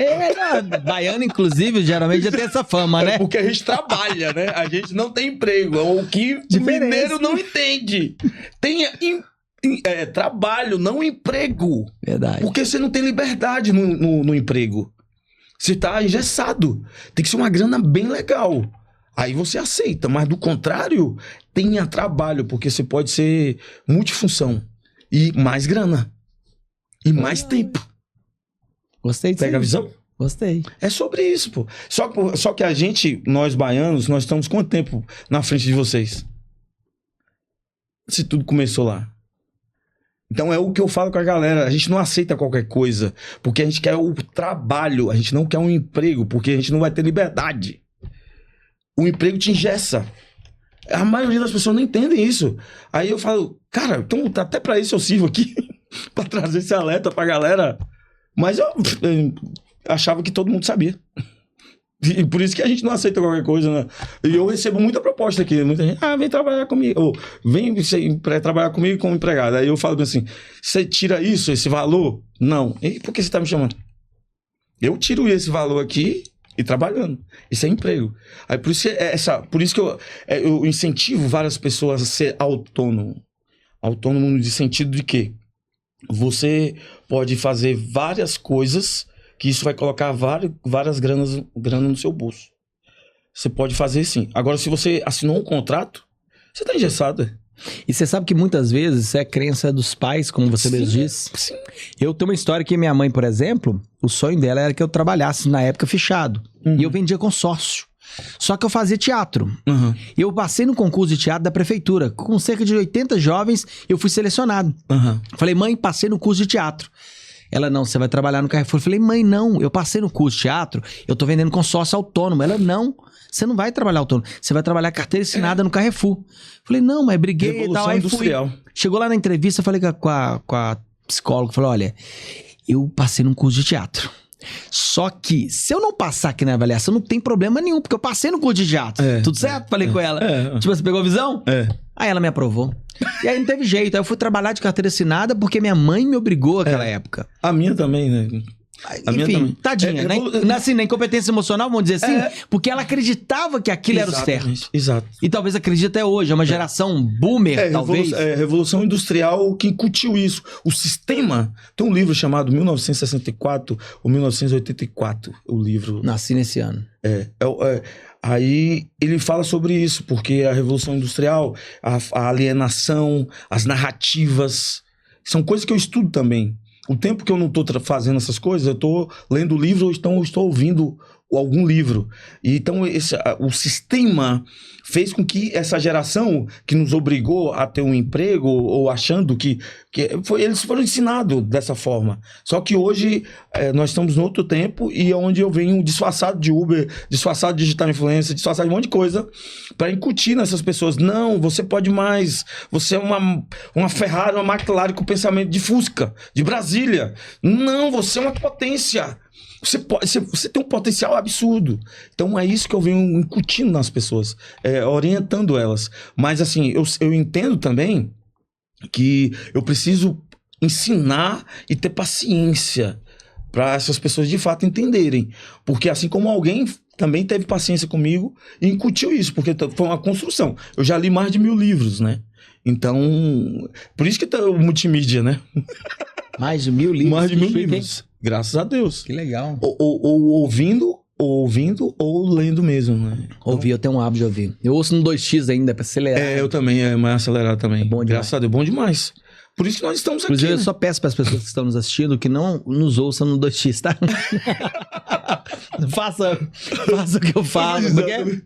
Baiano, inclusive, geralmente já tem essa fama, né? Porque a gente trabalha, né? A gente não tem emprego. É o que o mineiro não entende. Tem trabalho, não emprego. Verdade. Porque você não tem liberdade no emprego. Você tá engessado. Tem que ser uma grana bem legal. Aí você aceita, mas do contrário, tenha trabalho, porque você pode ser multifunção. E mais grana. E mais tempo. Gostei disso. Pega a visão? Gostei. É sobre isso, pô. Só que a gente, nós baianos, nós estamos quanto tempo na frente de vocês? Se tudo começou lá. Então é o que eu falo com a galera. A gente não aceita qualquer coisa, porque a gente quer o trabalho. A gente não quer um emprego, porque a gente não vai ter liberdade. O emprego te engessa. A maioria das pessoas não entendem isso. Aí eu falo, cara, então até pra isso eu sirvo aqui. Pra trazer esse alerta pra galera. Mas eu achava que todo mundo sabia. E por isso que a gente não aceita qualquer coisa, né? E eu recebo muita proposta aqui. Muita gente, vem trabalhar comigo. Ou vem trabalhar comigo como empregado. Aí eu falo assim, você tira isso, esse valor? Não. E por que você tá me chamando? Eu tiro esse valor aqui e trabalhando. Isso é emprego. Aí por isso que eu incentivo várias pessoas a ser autônomo. Autônomo no sentido de quê? Você pode fazer várias coisas que isso vai colocar várias grana no seu bolso. Você pode fazer sim. Agora, se você assinou um contrato, você tá engessado. E você sabe que muitas vezes isso é crença dos pais, como você mesmo disse. Sim. Eu tenho uma história que minha mãe, por exemplo, o sonho dela era que eu trabalhasse na época fechado. E eu vendia consórcio. Só que eu fazia teatro. Uhum. Eu passei no concurso de teatro da prefeitura. Com cerca de 80 jovens, eu fui selecionado. Uhum. Falei, mãe, passei no curso de teatro. Ela, não, você vai trabalhar no Carrefour. Eu falei, mãe, não, eu passei no curso de teatro, eu tô vendendo consórcio autônomo. Ela, não, você não vai trabalhar autônomo, você vai trabalhar carteira assinada no Carrefour. Falei, não, mas briguei Revolução e tal. Aí industrial. fui. Chegou lá na entrevista, falei com a psicóloga, falei, olha, eu passei num curso de teatro. Só que, se eu não passar aqui na avaliação, não tem problema nenhum, porque eu passei no curso de teatro. Tudo certo? Falei com ela. Tipo, você pegou a visão? Aí ela me aprovou. E aí não teve jeito. Aí eu fui trabalhar de carteira assinada porque minha mãe me obrigou naquela época. A minha também, né? Enfim, tadinha. Assim, na incompetência emocional, vamos dizer assim, porque ela acreditava que aquilo era o certo. Exato. E talvez acredite até hoje. É uma geração boomer, talvez. Revolução Industrial que incutiu isso. O sistema... Tem um livro chamado 1964 ou 1984, o livro... Nasci nesse ano. Aí ele fala sobre isso, porque a Revolução Industrial, a alienação, as narrativas, são coisas que eu estudo também. O tempo que eu não estou fazendo essas coisas, eu estou lendo livro ou então eu estou ouvindo algum livro. E então o sistema fez com que essa geração que nos obrigou a ter um emprego ou achando que eles foram ensinados dessa forma. Só que hoje nós estamos no outro tempo e onde eu venho disfarçado de Uber, disfarçado de digital influencer, disfarçado de um monte de coisa para incutir nessas pessoas. Não, você pode mais. Você é uma Ferrari, uma McLaren com pensamento de Fusca, de Brasília. Não, você é uma potência. Você tem um potencial absurdo. Então é isso que eu venho incutindo nas pessoas, orientando elas. Mas assim, eu entendo também que eu preciso ensinar e ter paciência para essas pessoas de fato entenderem. Porque assim como alguém também teve paciência comigo e incutiu isso, porque foi uma construção. Eu já li mais de 1000 livros, né? Então, por isso que tá o multimídia, né? Mais de 1000 livros? Mais de 1000 livros. Graças a Deus. Que legal. Ou ouvindo ouvindo ou lendo mesmo, né? Ouvir, eu tenho um hábito de ouvir. Eu ouço no 2x ainda, pra acelerar. Eu também, é mais acelerado também. É bom demais. Graças a Deus, bom demais. Por isso que nós estamos aqui. Inclusive, eu né? só peço para as pessoas que estão nos assistindo que não nos ouçam no 2x, tá? faça o que eu falo. Porque...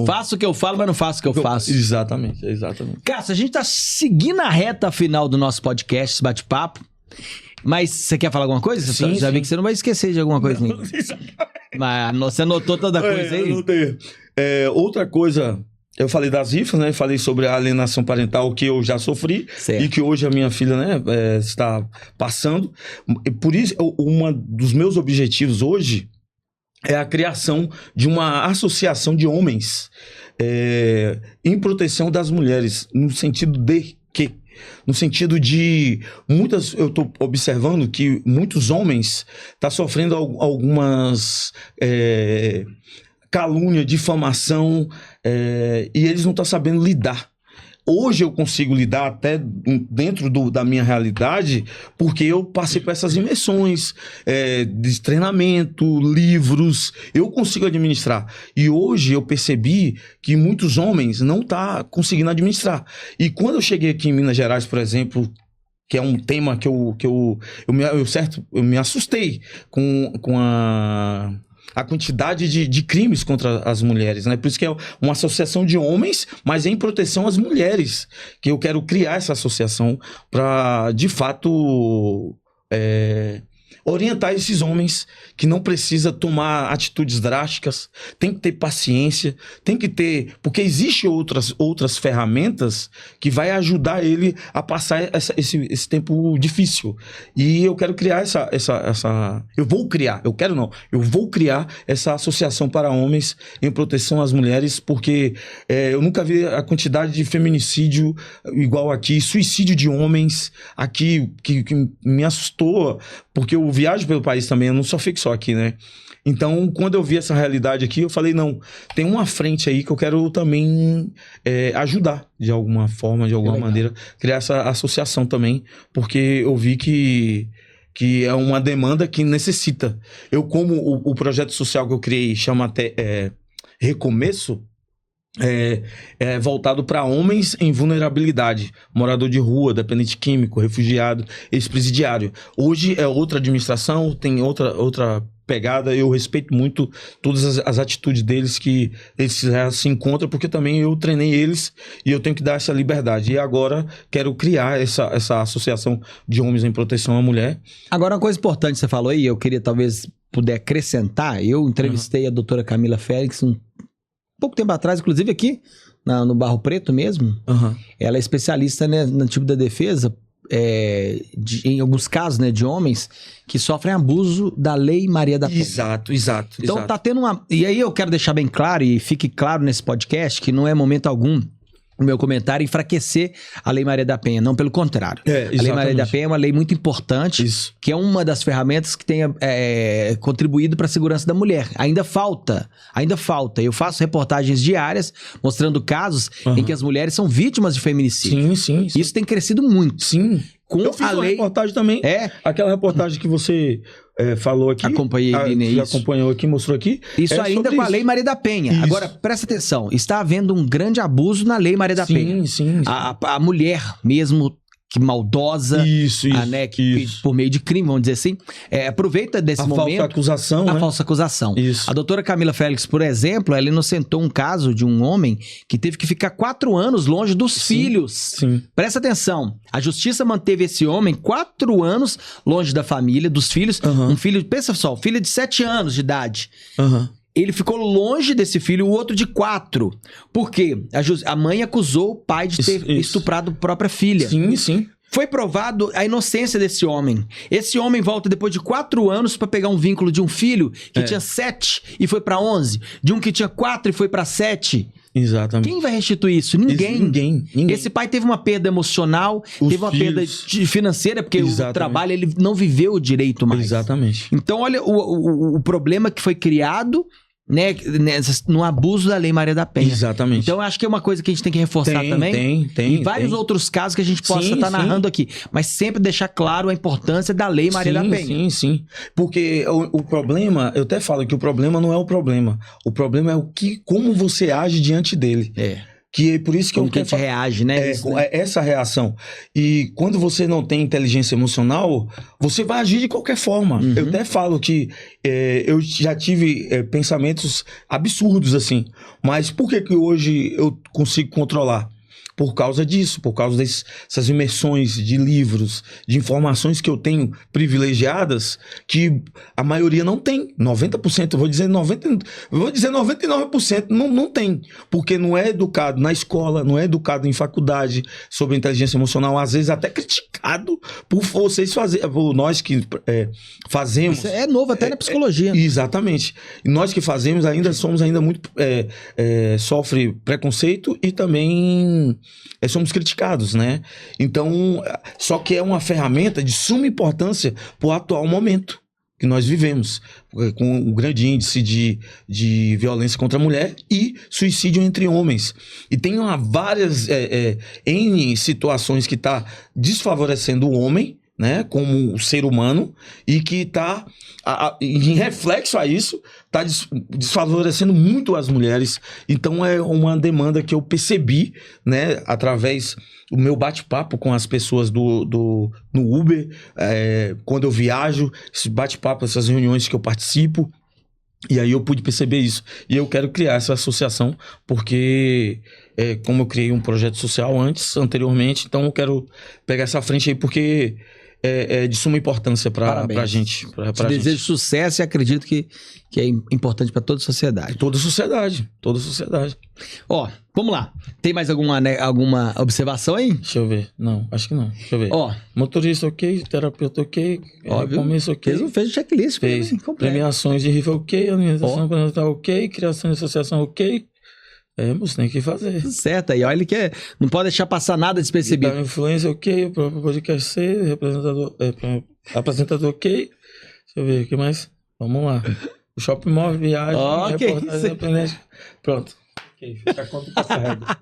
Faça o que eu falo, mas não faça o que eu faço. Exatamente. Cássio, a gente tá seguindo a reta final do nosso podcast, esse bate-papo. Mas você quer falar alguma coisa? Sim, Já vi que você não vai esquecer de alguma coisa. Mas você anotou toda a coisa aí? Eu anotei. Outra coisa... Eu falei das rifas, né? Falei sobre a alienação parental que eu já sofri. Certo. E que hoje a minha filha, né, está passando. Por isso, um dos meus objetivos hoje é a criação de uma associação de homens em proteção das mulheres, no sentido de que... No sentido de eu estou observando que muitos homens estão sofrendo algumas... calúnia, difamação, e eles não estão sabendo lidar. Hoje eu consigo lidar até dentro da minha realidade, porque eu passei por essas imersões de treinamento, livros, eu consigo administrar. E hoje eu percebi que muitos homens não estão conseguindo administrar. E quando eu cheguei aqui em Minas Gerais, por exemplo, que é um tema que eu me assustei com a quantidade de crimes contra as mulheres, né? Por isso que é uma associação de homens, mas em proteção às mulheres, que eu quero criar essa associação para, de fato, orientar esses homens que não precisa tomar atitudes drásticas, tem que ter paciência, tem que ter... Porque existem outras ferramentas que vai ajudar ele a passar esse tempo difícil. E eu quero criar eu vou criar essa associação para homens em proteção às mulheres, porque eu nunca vi a quantidade de feminicídio igual aqui, suicídio de homens aqui, que me assustou, porque eu viajo pelo país também, eu não só fico só aqui, né? Então, quando eu vi essa realidade aqui, eu falei, não, tem uma frente aí que eu quero também ajudar, de alguma forma, de alguma maneira, criar essa associação também, porque eu vi que é uma demanda que necessita. Eu, como o projeto social que eu criei chama até Recomeço, voltado para homens em vulnerabilidade, morador de rua, dependente químico, refugiado, ex-presidiário. Hoje é outra administração, tem outra pegada. Eu respeito muito todas as atitudes deles, que eles já se encontram, porque também eu treinei eles e eu tenho que dar essa liberdade. E agora quero criar essa associação de homens em proteção à mulher. Agora, uma coisa importante que você falou aí, eu queria talvez puder acrescentar. Eu entrevistei a doutora Camila Félix pouco tempo atrás, inclusive aqui no Barro Preto mesmo. Ela é especialista, né, no tipo da defesa, em alguns casos, né, de homens que sofrem abuso da Lei Maria da Penha. Exato. Então tá tendo uma... E aí eu quero deixar bem claro, e fique claro nesse podcast, que não é momento algum o meu comentário enfraquecer a Lei Maria da Penha, não, pelo contrário. A Lei Maria da Penha é uma lei muito importante, que é uma das ferramentas que tem contribuído para a segurança da mulher. Ainda falta. Eu faço reportagens diárias mostrando casos em que as mulheres são vítimas de feminicídio. Sim. Isso tem crescido muito. Sim. Eu fiz uma reportagem também. Aquela reportagem que você falou aqui. Acompanhou aqui, mostrou aqui. Isso ainda com a Lei Maria da Penha. Isso. Agora, presta atenção. Está havendo um grande abuso na Lei Maria da Penha. Sim. A mulher mesmo, que maldosa, né, que por meio de crime, vamos dizer assim, aproveita desse momento... A falsa acusação. Isso. A doutora Camila Félix, por exemplo, ela inocentou um caso de um homem que teve que ficar 4 anos longe dos filhos. Sim. Presta atenção. A justiça manteve esse homem 4 anos longe da família, dos filhos. Um filho, pensa só, um filho de 7 anos de idade. Ele ficou longe desse filho, o outro de 4. Por quê? A mãe acusou o pai de ter estuprado a própria filha. Sim. Foi provado a inocência desse homem. Esse homem volta depois de 4 anos para pegar um vínculo de um filho que tinha 7 e foi para 11. De um que tinha 4 e foi para 7. Exatamente. Quem vai restituir isso? Ninguém. Esse pai teve uma perda emocional, teve uma perda financeira, porque o trabalho ele não viveu o direito mais. Exatamente. Então, olha o problema que foi criado né, no abuso da Lei Maria da Penha. Exatamente. Então, eu acho que é uma coisa que a gente tem que reforçar também. Tem. E vários outros casos que a gente possa estar narrando aqui. Mas sempre deixar claro a importância da Lei Maria da Penha. Sim. Porque o problema, eu até falo que o problema não é o problema. O problema é como você age diante dele. Que é por isso que como que a gente reage, né? Essa reação. E quando você não tem inteligência emocional, você vai agir de qualquer forma. Eu até falo que eu já tive pensamentos absurdos, assim. Mas por que hoje eu consigo controlar? Por causa disso, por causa dessas imersões de livros, de informações que eu tenho privilegiadas, que a maioria não tem. 90%, eu vou dizer 99% não tem. Porque não é educado na escola, não é educado em faculdade sobre inteligência emocional, às vezes até criticado por vocês fazerem, por nós que fazemos. Isso é novo até na psicologia. Exatamente. E nós que fazemos somos ainda muito... sofre preconceito e também... somos criticados, né? Então, só que é uma ferramenta de suma importância para o atual momento que nós vivemos, com o grande índice de violência contra a mulher e suicídio entre homens. E tem várias N situações que está desfavorecendo o homem, né, como o ser humano, e que está, em reflexo a isso, está desfavorecendo muito as mulheres. Então é uma demanda que eu percebi, né, através do meu bate-papo com as pessoas no Uber, quando eu viajo, esse bate-papo, essas reuniões que eu participo, e aí eu pude perceber isso. E eu quero criar essa associação, porque como eu criei um projeto social anteriormente, então eu quero pegar essa frente aí, porque é de suma importância pra gente. Pra desejo sucesso e acredito que é importante pra toda a sociedade. Toda a sociedade. Ó, vamos lá. Tem mais alguma observação aí? Deixa eu ver. Não, acho que não. Deixa eu ver. Ó, motorista ok, terapeuta ok, começo ok. Fez o checklist. Fez. Premiações de rifa ok, organização parental ok, criação de associação ok. Você tem que fazer. Certo, aí olha que não pode deixar passar nada despercebido. Digital influência ok, o próprio podcast C, apresentador ok. Deixa eu ver, o que mais? Vamos lá. O Shopping Móvel, viagem, reportagem independente. Pronto. Ok, fecha a conta e passa a régua.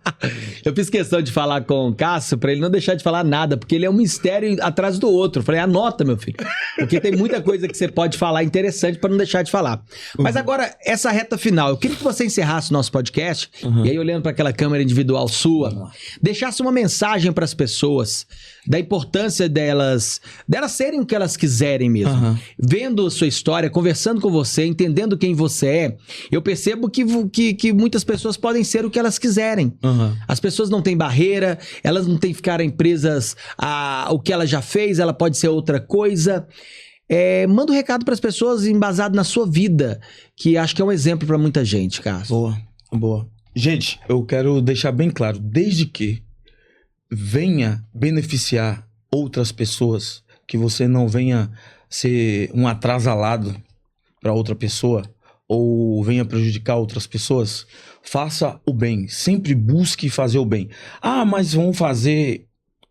Eu fiz questão de falar com o Cássio pra ele não deixar de falar nada, porque ele é um mistério atrás do outro. Eu falei, anota, meu filho. Porque tem muita coisa que você pode falar interessante pra não deixar de falar. Mas agora, essa reta final, eu queria que você encerrasse o nosso podcast, e aí olhando pra aquela câmera individual sua, deixasse uma mensagem pras pessoas da importância delas serem o que elas quiserem mesmo. Vendo a sua história, conversando com você, entendendo quem você é, eu percebo que muitas pessoas podem ser o que elas quiserem. As pessoas não têm barreira, elas não têm que ficar presas ao que ela já fez, ela pode ser outra coisa. Manda um recado para as pessoas embasado na sua vida, que acho que é um exemplo para muita gente, Cássio. Boa. Gente, eu quero deixar bem claro, desde que venha beneficiar outras pessoas, que você não venha ser um atrasalado para outra pessoa, ou venha prejudicar outras pessoas, faça o bem. Sempre busque fazer o bem. Mas vão fazer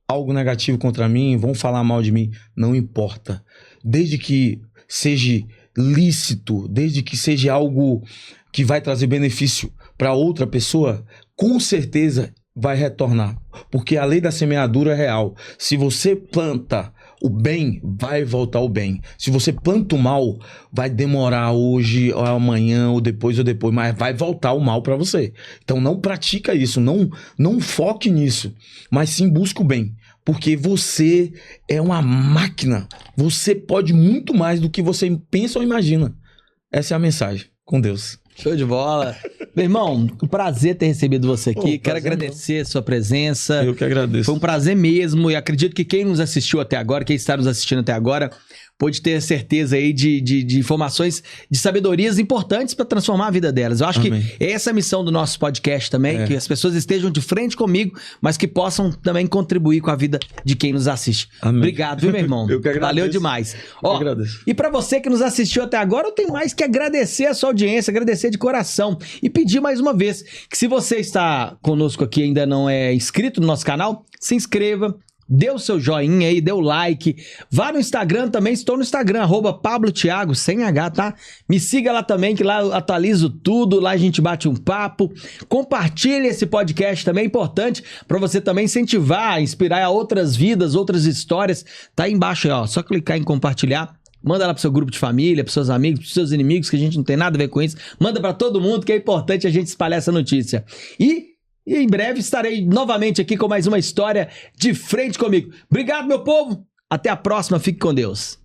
algo negativo contra mim, vão falar mal de mim. Não importa. Desde que seja lícito, desde que seja algo que vai trazer benefício para outra pessoa, com certeza vai retornar. Porque a lei da semeadura é real. Se você planta o bem, vai voltar o bem. Se você planta o mal, vai demorar hoje, ou amanhã, ou depois, mas vai voltar o mal para você. Então não pratica isso, não foque nisso, mas sim busque o bem. Porque você é uma máquina. Você pode muito mais do que você pensa ou imagina. Essa é a mensagem. Com Deus. Show de bola. Meu irmão, um prazer ter recebido você aqui. Quero agradecer a sua presença. Eu que agradeço. Foi um prazer mesmo e acredito que quem nos assistiu até agora, quem está nos assistindo até agora, pode ter certeza aí de informações, de sabedorias importantes para transformar a vida delas. Eu acho que é essa a missão do nosso podcast também, que as pessoas estejam de frente comigo, mas que possam também contribuir com a vida de quem nos assiste. Amém. Obrigado, viu, meu irmão? Eu que agradeço. Valeu demais. Eu agradeço. E para você que nos assistiu até agora, eu tenho mais que agradecer a sua audiência, agradecer de coração e pedir mais uma vez que se você está conosco aqui e ainda não é inscrito no nosso canal, se inscreva, dê o seu joinha aí, dê o like. Vá no Instagram também, estou no Instagram, @PabloThiago, sem H, tá? Me siga lá também, que lá eu atualizo tudo, lá a gente bate um papo. Compartilhe esse podcast também, é importante para você também incentivar, inspirar a outras vidas, outras histórias. Tá aí embaixo aí, ó, só clicar em compartilhar. Manda lá pro seu grupo de família, pros seus amigos, pros seus inimigos, que a gente não tem nada a ver com isso. Manda para todo mundo, que é importante a gente espalhar essa notícia. E em breve estarei novamente aqui com mais uma história de Frente Comigo. Obrigado, meu povo. Até a próxima. Fique com Deus.